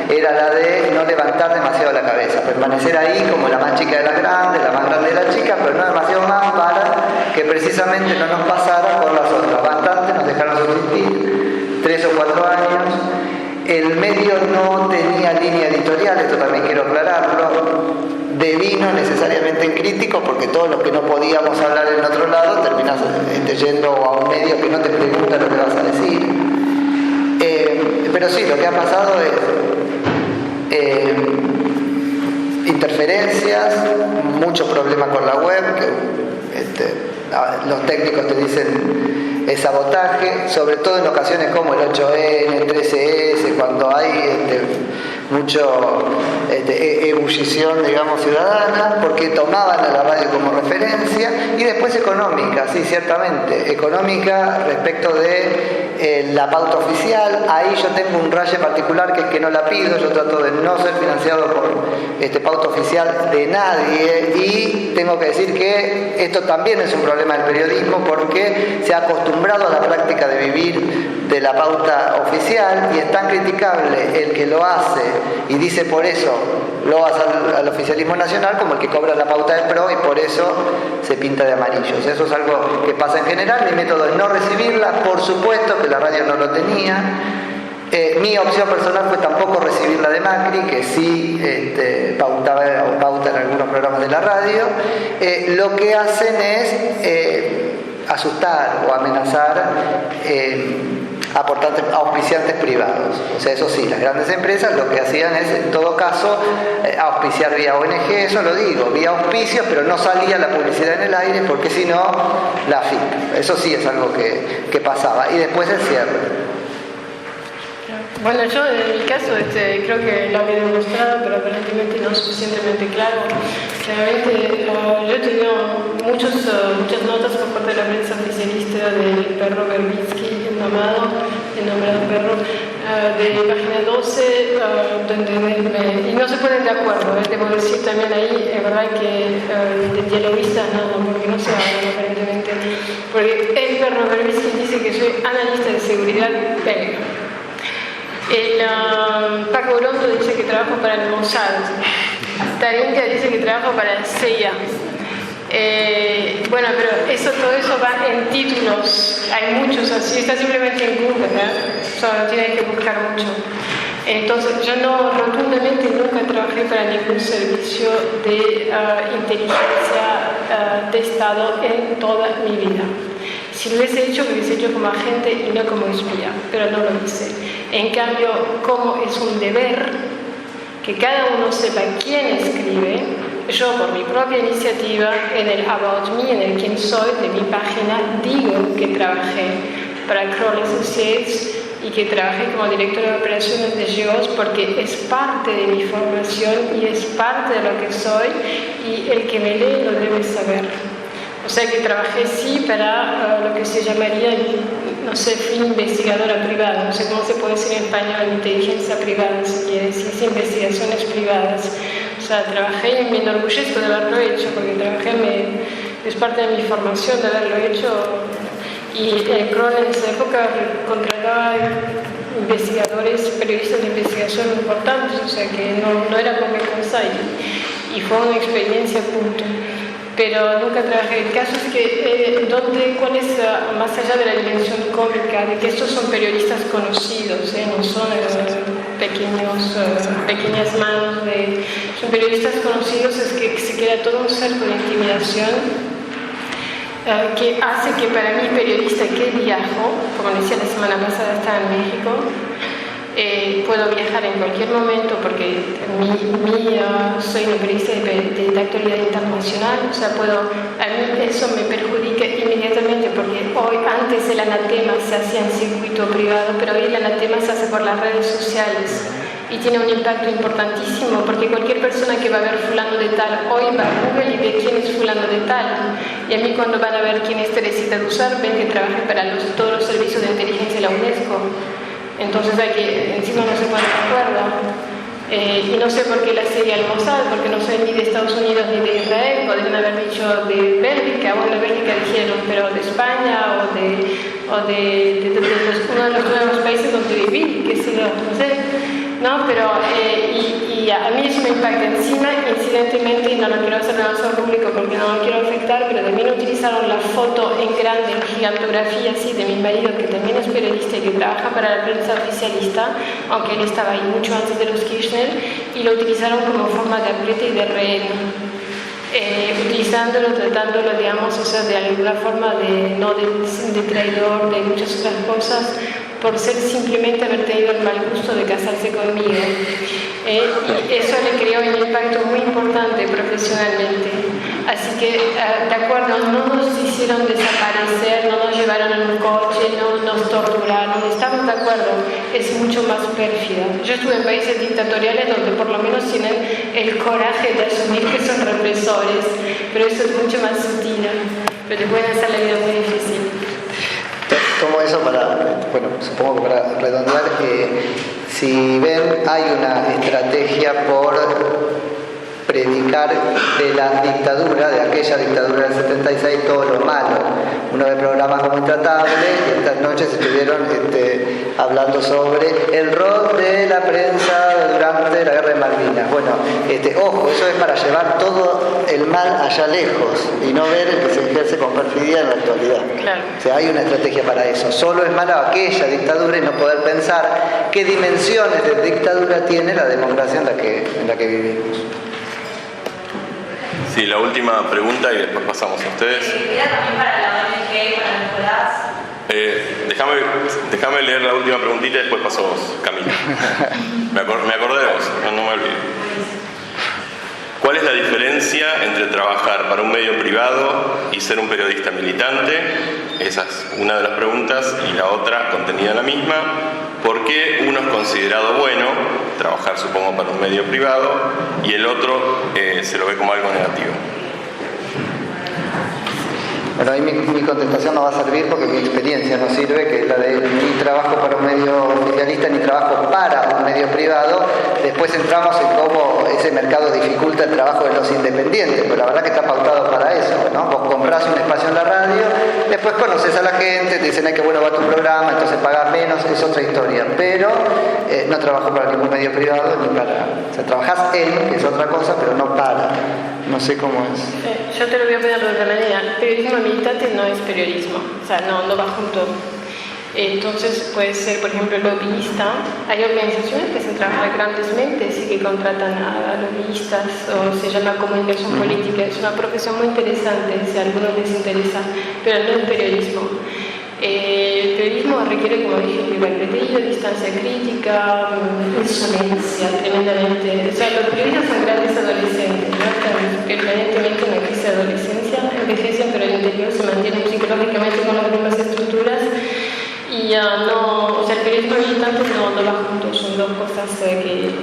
era la de no levantar demasiado la cabeza, permanecer ahí como la más chica de las grandes, la más grande de las chicas, pero no demasiado más para que precisamente no nos pasara con las otras. Bastante nos dejaron subsistir 3 o 4 años. El medio no tenía línea editorial, esto también quiero aclararlo, devino necesariamente en crítico porque todos los que no podíamos hablar en otro lado terminás yendo a un medio que no te pregunta lo que vas a decir. Pero sí, lo que ha pasado es interferencias, muchos problemas con la web, que los técnicos te dicen es sabotaje, sobre todo en ocasiones como el 8N, el 13S, cuando hay mucho ebullición, digamos, ciudadana, porque tomaban a la radio como referencia, y después económica, sí, ciertamente, económica respecto de la pauta oficial. Ahí yo tengo un raye particular, que es que no la pido. Yo trato de no ser financiado por pauta oficial de nadie, y tengo que decir que esto también es un problema del periodismo, porque se ha acostumbrado a la práctica de vivir de la pauta oficial, y es tan criticable el que lo hace y dice por eso lo vas al oficialismo nacional, como el que cobra la pauta de PRO y por eso se pinta de amarillo. O sea, eso es algo que pasa en general. Mi método es no recibirla, por supuesto que la radio no lo tenía. Mi opción personal fue tampoco recibirla de Macri, que sí pauta en algunos programas de la radio. Lo que hacen es asustar o amenazar auspiciantes privados. O sea, eso sí, las grandes empresas lo que hacían es, en todo caso, auspiciar vía ONG, eso lo digo, vía auspicio, pero no salía la publicidad en el aire, porque si no, la FIP. Eso sí es algo que pasaba. Y después el cierre. Bueno, yo en mi caso creo que lo había demostrado, pero aparentemente no suficientemente claro. Realmente yo he tenido muchas notas por parte de la prensa oficialista del perro Verbitsky, el nombrado perro, de página 12, donde y no se ponen de acuerdo. Debo decir también ahí, es verdad que de dialoguistas no, porque no se hablan aparentemente. Porque el perro Verbitsky dice que soy analista de seguridad belga. Paco Orondo dice que trabajo para el Mossad. Tarinka dice que trabajo para el CIA. Bueno, pero todo eso va en títulos. Hay muchos así, está simplemente en Google, solo tienes que buscar mucho. Entonces, yo rotundamente nunca trabajé para ningún servicio de inteligencia de Estado en toda mi vida. Si lo hubiese hecho como agente y no como espía, pero no lo hice. En cambio, como es un deber que cada uno sepa quién escribe, yo por mi propia iniciativa, en el About Me, en el Quién Soy de mi página, digo que trabajé para Kroll Associates y que trabajé como directora de operaciones de GEOS, porque es parte de mi formación y es parte de lo que soy, y el que me lee lo debe saber. O sea que trabajé sí para lo que se llamaría, no sé, investigadora privada, no sé cómo se puede decir en español, inteligencia privada, si quiere decir, investigaciones privadas. O sea, trabajé y me enorgullezco de haberlo hecho, porque es parte de mi formación de haberlo hecho. Y Kroll en esa época contrataba investigadores, periodistas de investigación importantes, o sea que no era cualquier cosa, y fue una experiencia, punto. Pero nunca trabajé. El caso es que, ¿cuál es, más allá de la dimensión cómica, de que estos son periodistas conocidos, no son pequeñas manos, son periodistas conocidos, es que se queda todo un cerco de intimidación que hace que para mí, periodista que viajo, como decía la semana pasada, estaba en México, puedo viajar en cualquier momento porque soy una periodista de actualidad internacional, o sea, a mí eso me perjudica inmediatamente, porque antes el anatema se hacía en circuito privado, pero hoy el anatema se hace por las redes sociales y tiene un impacto importantísimo, porque cualquier persona que va a ver fulano de tal hoy va a Google y ve quién es fulano de tal, y a mí cuando van a ver quién es Teresita Duzar, ven que trabajé para todos los servicios de inteligencia de la UNESCO. Entonces encima no se ponen de acuerdo. Y no sé por qué la serie al Mossad, porque no soy ni de Estados Unidos ni de Israel, podrían haber dicho de Bélgica, o de Bélgica dijeron, pero de España o de uno de los nuevos países donde viví, qué sé yo, no sé. ¿No? Pero y a mí eso me impacta encima, incidentemente, y no lo quiero hacer demasiado público porque no lo quiero afectar, pero también utilizaron la foto en grande, en gigantografía, así, de mi marido, que también es periodista y que trabaja para la prensa oficialista, aunque él estaba ahí mucho antes de los Kirchner, y lo utilizaron como forma de apriete y de rehén. Utilizándolo, tratándolo, digamos, o sea, de alguna forma de traidor, de muchas otras cosas, por ser simplemente haber tenido el mal gusto de casarse conmigo. Y eso le creó un impacto muy importante profesionalmente. Así que, de acuerdo, no nos hicieron desaparecer, no nos llevaron en un coche, no nos torturaron, estamos de acuerdo, es mucho más pérfida. Yo estuve en países dictatoriales donde por lo menos tienen el coraje de asumir que son represores, pero eso es mucho más sutil, pero te pueden hacer la vida muy difícil. tomo eso para, bueno, supongo que para redondear, si ven, hay una estrategia por predicar de la dictadura, de aquella dictadura del 76, todo lo malo. Uno ve programas como Intratable y estas noches estuvieron hablando sobre el rol de la prensa durante la guerra de Malvinas. Bueno, ojo, eso es para llevar todo el mal allá lejos y no ver el que se ejerce con perfidia en la actualidad. Claro. O sea, hay una estrategia para eso. Solo es mala aquella dictadura y no poder pensar qué dimensiones de dictadura tiene la democracia en la que vivimos. Sí, la última pregunta y después pasamos a ustedes. Queda también para la ONG, para Nicolás. Déjame leer la última preguntita y después paso a vos, Camila. Me acordé de vos, no me olvido. ¿Cuál es la diferencia entre trabajar para un medio privado y ser un periodista militante? Esa es una de las preguntas. Y la otra, contenida en la misma, ¿por qué uno es considerado bueno, trabajar supongo para un medio privado, y el otro se lo ve como algo negativo? Bueno, ahí mi contestación no va a servir porque mi experiencia no sirve, que es la de ni trabajo para un medio oficialista ni trabajo para un medio privado. Después entramos en cómo ese mercado dificulta el trabajo de los independientes, pero la verdad que está pautado para eso, ¿no? Vos comprás un espacio en la radio, después conoces a la gente, te dicen, ay, qué bueno va tu programa, entonces pagás menos, es otra historia. Pero no trabajo para ningún medio privado ni para... O sea, trabajás en, que es otra cosa, pero no para. No sé cómo es. Yo te lo voy a poner de otra manera. Periodismo militante no es periodismo, o sea, no va junto. Entonces puede ser, por ejemplo, lobbyista. Hay organizaciones que se trabajan grandes mentes y que contratan a lobbyistas, o se llama comunicación política. Es una profesión muy interesante si a algunos les interesa, pero no es periodismo. El periodismo requiere, como dije, primer criterio, distancia crítica, insolencia, tremendamente. O sea, los periodistas son grandes adolescentes, ¿no? Están permanentemente en la crisis de adolescencia, envejecen, pero el interior se mantienen psicológicamente con las mismas estructuras. Y o sea, el periodismo militante no va juntos, son dos cosas que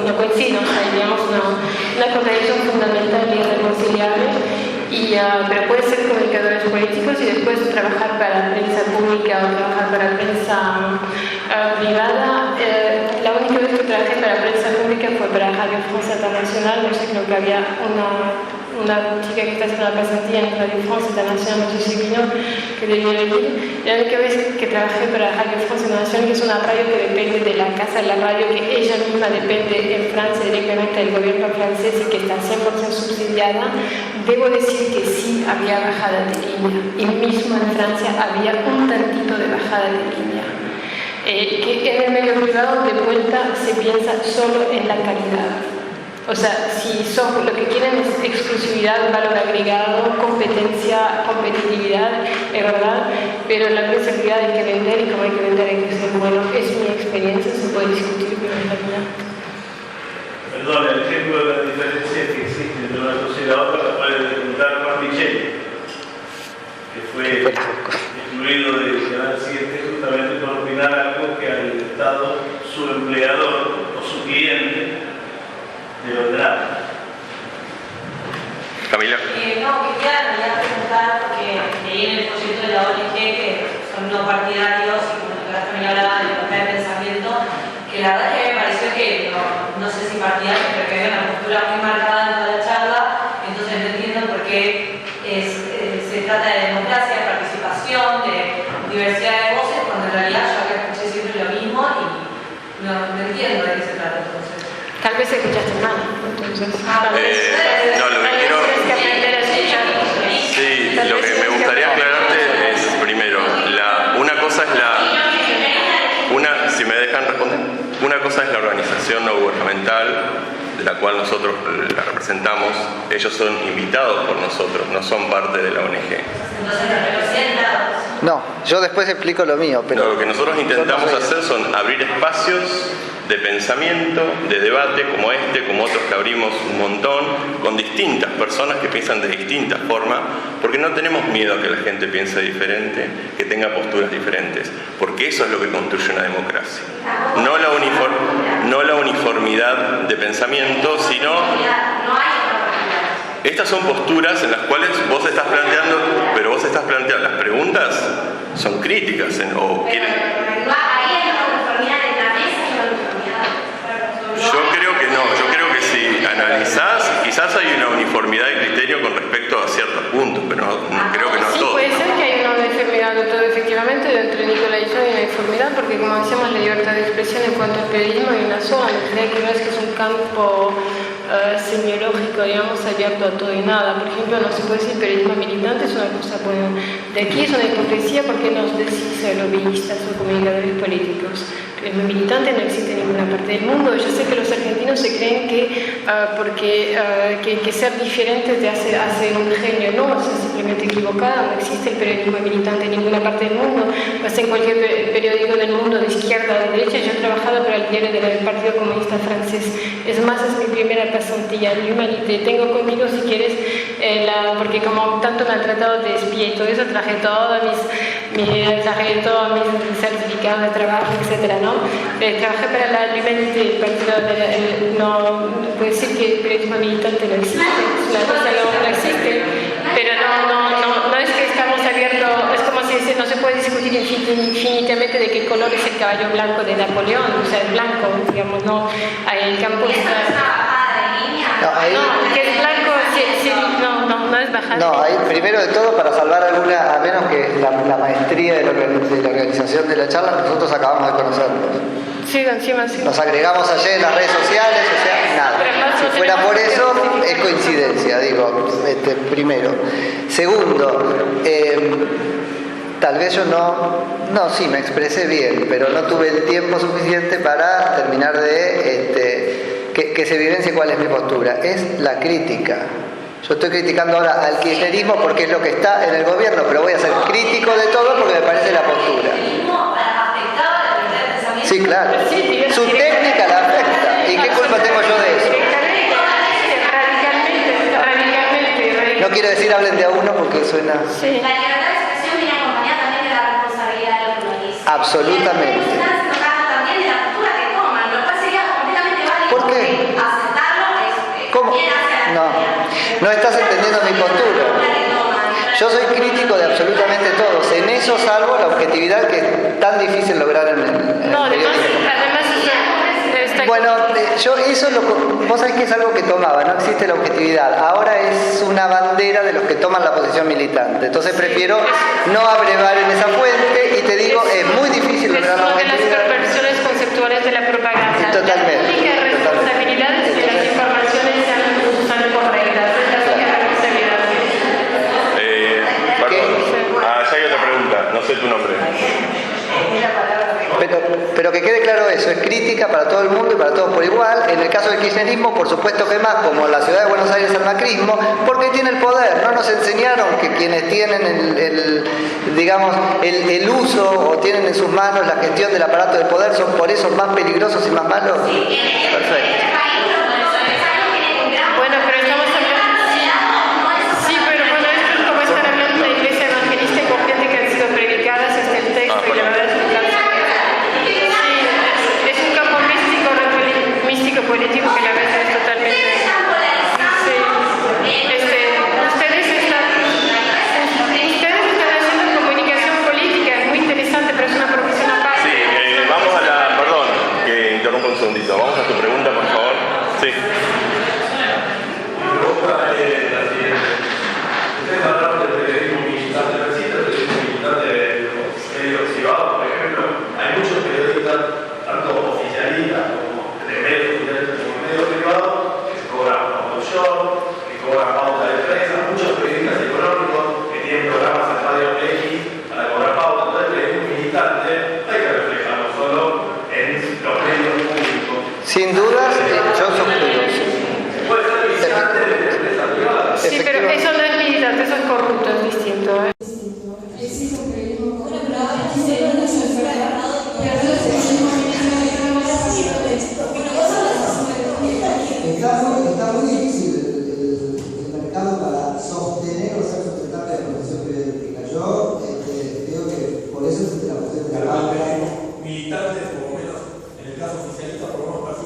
no coinciden, o sea, hay, digamos, una contradicción fundamental y irreconciliable. Pero puede ser comunicadores políticos y después trabajar para la prensa pública o trabajar para la prensa privada. La única vez que trabajé para la prensa pública fue para Radio France Internacional. No sé, creo que había una chica que está haciendo la pasantía en Radio France Internacional, no sé si vino, que debía venir. La única vez que trabajé para Radio France Internacional, que es una radio que depende de la casa de la radio, que ella misma depende en Francia directamente del gobierno francés y que está 100% subsidiada, debo decir que sí había bajada de línea. Y mismo en Francia había un tantito de bajada de línea. Que en el medio privado de vuelta se piensa solo en la calidad. O sea, si lo que quieren es exclusividad, valor agregado, competencia, competitividad, es verdad, pero en la prensa privada hay que vender y como hay que vender hay que ser bueno. Es mi experiencia, se puede discutir, pero en realidad. Perdón, el ejemplo de la diferencia que existe entre una cosa y la otra la puede preguntar Juan Michel, que fue excluido del Canal 7 justamente por opinar algo que al Estado, su empleador o su cliente, de verdad. Camila. No, quería preguntar, porque leí en el proyecto de la ONG, que son no partidarios, y como Nicolás también hablaba de libertad de pensamiento, que la verdad es que me pareció que, no sé si partidarios, pero que había una postura muy marcada en toda la charla, entonces no entiendo por qué se trata de democracia, de participación, de diversidad de voces, cuando en realidad yo acá escuché siempre lo mismo y no entiendo de qué se trata entonces. Tal vez escuchaste mal, entonces. No, lo que quiero... Sí, lo que me gustaría aclararte es, primero, una cosa es si me dejan responder, una cosa es la organización no gubernamental, de la cual nosotros la representamos. Ellos son invitados por nosotros, no son parte de la ONG. Entonces, No, yo después explico lo mío, pero... No, lo que nosotros intentamos hacer son abrir espacios de pensamiento, de debate, como como otros que abrimos un montón, con distintas personas que piensan de distintas formas, porque no tenemos miedo a que la gente piense diferente, que tenga posturas diferentes, porque eso es lo que construye una democracia. No la uniformidad de pensamiento, sino... Estas son posturas en las cuales vos estás planteando, pero vos estás planteando, las son críticas o quieren... Ahí hay una uniformidad en la mesa y una uniformidad. Yo creo que no, yo creo que si analizás, quizás hay una uniformidad de criterio con respecto a ciertos puntos, pero creo que no Sí, todo. puede ser que hay una uniformidad de todo, efectivamente, dentro de Nicolás y yo hay una uniformidad, porque como decíamos, la libertad de expresión en cuanto al periodismo hay una sola, que no es que es un campo semiológico, digamos, abierto a todo y nada. Por ejemplo, no se puede decir periodismo militante, es una cosa buena. De aquí es una hipocresía porque nos decís lobbyistas o comunicadores políticos. Periodismo militante no existe en ninguna parte del mundo. Yo sé que los argentinos se creen que que ser diferente te hace un genio. No, es simplemente equivocada. No existe el periodismo militante en ninguna parte del mundo. Vas en cualquier periódico del mundo, de izquierda o de derecha. Yo he trabajado para el diario del Partido Comunista Francés. Es más, es mi primera pasantía en Humanité. Tengo conmigo, si quieres, porque como tanto me han tratado de espía y todo eso, traje todos mis certificados de trabajo, etcétera, ¿no? Trabajé para la Humanité, el partido no puedo decir que el periodismo militante no existe, es una cosa que no existe, pero no es que estamos abiertos, es como si no se puede discutir infinitamente de qué color es el caballo blanco de Napoleón, o sea, el blanco, digamos, no, el campo está... No, que es blanco, no es bajada. No, ahí, primero de todo, para salvar alguna, a menos que la maestría de la organización de la charla, nosotros acabamos de conocernos. Sí, encima sí. Nos agregamos ayer en las redes sociales, o sea, nada. Si fuera por eso, es coincidencia, digo, primero. Segundo, tal vez yo sí, me expresé bien, pero no tuve el tiempo suficiente para terminar de que se evidencie cuál es mi postura. Es la crítica. Yo estoy criticando ahora al kirchnerismo porque es lo que está en el gobierno, pero voy a ser crítico de todo porque me parece la postura. Sí, claro. Su técnica la afecta. ¿Y qué culpa tengo yo de eso? Radicalmente. No quiero decir hablen de a uno porque suena... Sí. La libertad de expresión viene acompañada también de la responsabilidad de lo que uno dice. Absolutamente. También de la postura que toman, lo cual sería completamente válido. ¿Por qué? Aceptarlo es ¿Cómo? No estás entendiendo mi postura. Yo soy crítico de absolutamente todos. En eso salvo la objetividad que es tan difícil lograr en el No, periodismo. además está... Bueno, yo eso vos sabés que es algo que tomaba, no existe la objetividad. Ahora es una bandera de los que toman la posición militante. Entonces prefiero no abrevar en esa fuente y te digo, es muy difícil lograr la Es una de las objetividad. perversiones conceptuales de la propaganda. Totalmente. La única responsabilidad es que las informaciones sean correctas. Es la única responsabilidad. Perdón. Ya hay otra pregunta, no sé tu nombre. Pero que quede claro eso, es crítica para todo el mundo y para todos por igual. En el caso del kirchnerismo, por supuesto que más, como en la ciudad de Buenos Aires el macrismo, porque tiene el poder. No nos enseñaron que quienes tienen el uso o tienen en sus manos la gestión del aparato de poder son por eso más peligrosos y más malos. Perfecto. Bueno, pero estamos hablando... Sí, pero bueno, es como están hablando de la iglesia evangelista con gente que han sido predicadas el texto y la verdad es un campo... Sí, es un campo místico político que la verdad es totalmente... Sí. Ustedes están haciendo comunicación política, es muy interesante, pero es una profesión aparte. Sí, vamos a la... Perdón, que interrumpa un segundito. Vamos a tu pregunta, por favor. Sí. Mi pregunta es la siguiente. Ustedes hablaron del periodismo militante, pero existe el periodismo militante de los medios privados, por ejemplo. Hay muchos periodistas, tanto oficialistas como de medios oficiales como medios privados, que se cobran promoción, que cobran pauta de prensa, muchos periodistas económicos que tienen programas en Radio X para cobrar pauta. Entonces el periodismo militante hay que reflejarlo solo en los medios públicos. Sin dudas, yo suscribo. Puede ser militante de empresa privada. Sí, pero eso no es militante, eso es corrupto, es distinto. Está muy difícil el mercado para sostener o ser sustentable la profesión periodística. Yo creo que por eso es la cuestión de la pauta. Militantes, por lo menos en el caso oficialista, por lo menos para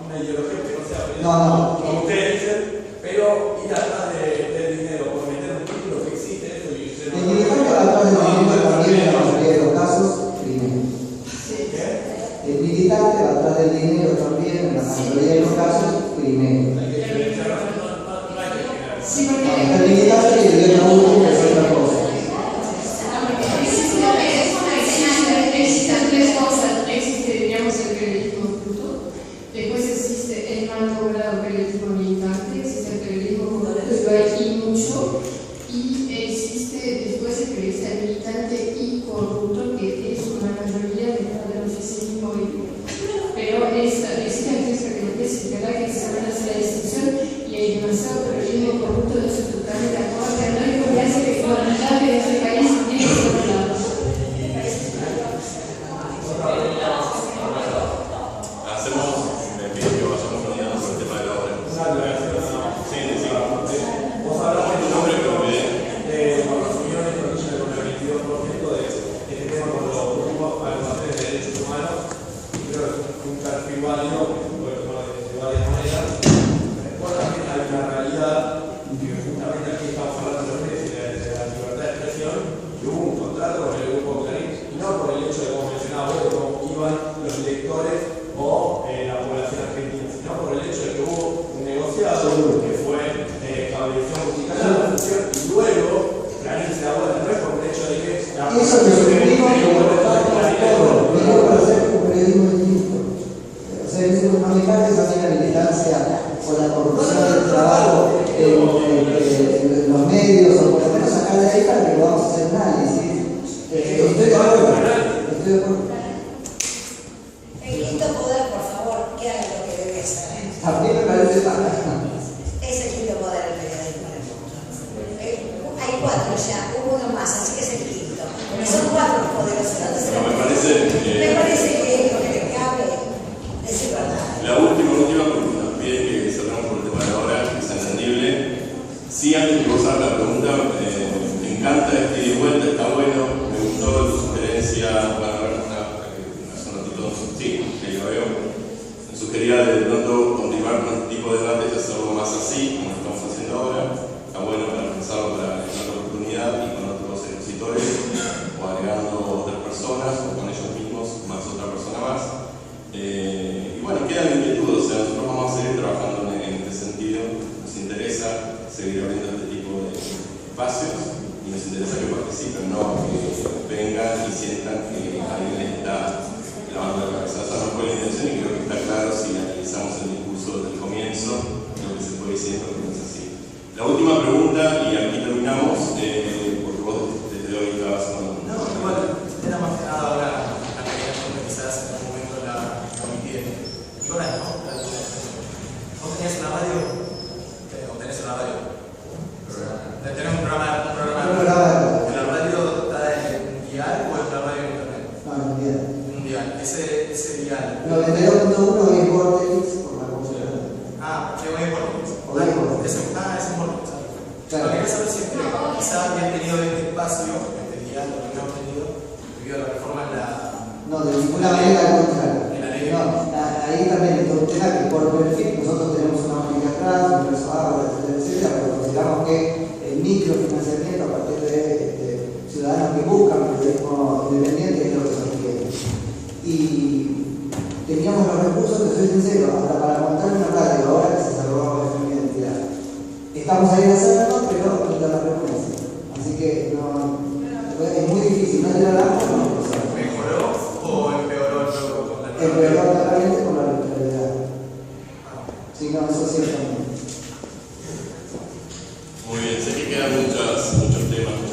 una ideología que no sea No. como ustedes dicen, pero ir atrás del dinero por meter un título ficticio mayoría de los casos, primero. Sí, porque El limitante y el idioma útil es otra cosa. existen tres cosas. Existe, digamos, el periodismo bruto, después existe el mal logrado periodismo militante, existe el periodismo corrupto y mucho, y existe después el periodista militante y corrupto, que es una mayoría del oficialismo hoy. Pero existen tres categorías, es verdad que se van a hacer la distinción, y hay demasiado periodismo corrupto, de eso totalmente de acuerdo, pero no hay que olvidarse que la mitad de este país tiene que ser lado. Hacemos, me pido que vayamos uniendo por el tema de la obra. Sí. Vos hablamos Tu nombre, pero me de las uniones con el 22% de este tema con los grupos almacenes de derechos humanos, y creo que es un perfil válido, que se puede tomar de varias maneras. Después también hay una realidad, que justamente aquí estamos hablando de la libertad de expresión, que hubo un contrato con el grupo Clarín, y no por el hecho de, como mencionaba vos, de cómo iban los lectores o la población argentina, sino por el hecho de que hubo un negociado que fue Cablevisión Musical, y luego Clarín se da vuelta, no es por el hecho de que Eso lo supimos como todo, venimos para hacer un periodismo distinto. O sea, no me parece también la militancia o la corrupción del trabajo en los medios, o por lo menos sacar de ahí para que podamos hacer un análisis. Estoy de acuerdo. El quinto poder, por favor, que haga lo que debe hacer. También me parece mal. Es el quinto poder del periodismo en el mundo. Hay cuatro ya, hubo uno más, así que es el quinto. Son cuatro los poderosos. Entonces, me parece que lo que le cabe decir verdad. la última, porque nos piden que cerramos por el tema de la obra, que es entendible. Sí, antes de usar la pregunta, me encanta este ida y vuelta, está bueno, me gustó tu sugerencia, para ver hace un ratito, sí, que lo veo. Me sugería de pronto continuar con este tipo de debates y hacerlo más así, como lo estamos haciendo ahora. Está bueno para pensarlo para en otra oportunidad y con otros expositores, o agregando otras personas, o con ellos mismos, más otra persona más. Y bueno, quedan inquietudes, o sea, nosotros vamos a seguir trabajando en este sentido, nos interesa seguir abriendo este tipo de espacios y nos interesa que participen, no que vengan y sientan que alguien les está lavando la cabeza. Esa no fue la intención y creo que está claro si analizamos el discurso desde el comienzo, lo que se fue diciendo que no es así. La última pregunta, y aquí terminamos, porque vos desde hoy estabas con... No, igual, era más que nada ahora la creación que quizás en algún momento la omití. ¿Qué hora es, no? ¿Vos tenías una radio? ¿O tenés una radio? ¿Tenés un programa? ¿La radio está en dial o es la radio en internet? No, en dial. Un dial. Ese dial. 92.1 es Vortex por la música. Ah, ¿qué voy a Vortex? Vortex. Es un Vortex. Claro. Quería saber si quizás habían tenido este espacio, este dial, lo que hemos tenido, debido a la reforma en la... No, de ninguna manera al contrario. En la ley. No, ahí también es un tema que por perfil nosotros tenemos una óptica atrás, un preso agua, etcétera, pero consideramos que el microfinanciamiento a partir de ciudadanos que buscan periodismo independiente es lo que se requiere. Y teníamos los recursos, te soy sincero, hasta para montar una radio, ahora que se salvó de mi identidad. Estamos ahí a hacerlo, pero no te la frecuencia. Así que no, es muy difícil, no te la damos, no. ¿Mejoró o empeoró el juego con la nueva? Empeoró claramente con la neutralidad. Sí, no, eso ciertamente. Muy bien, sé que quedan muchos temas.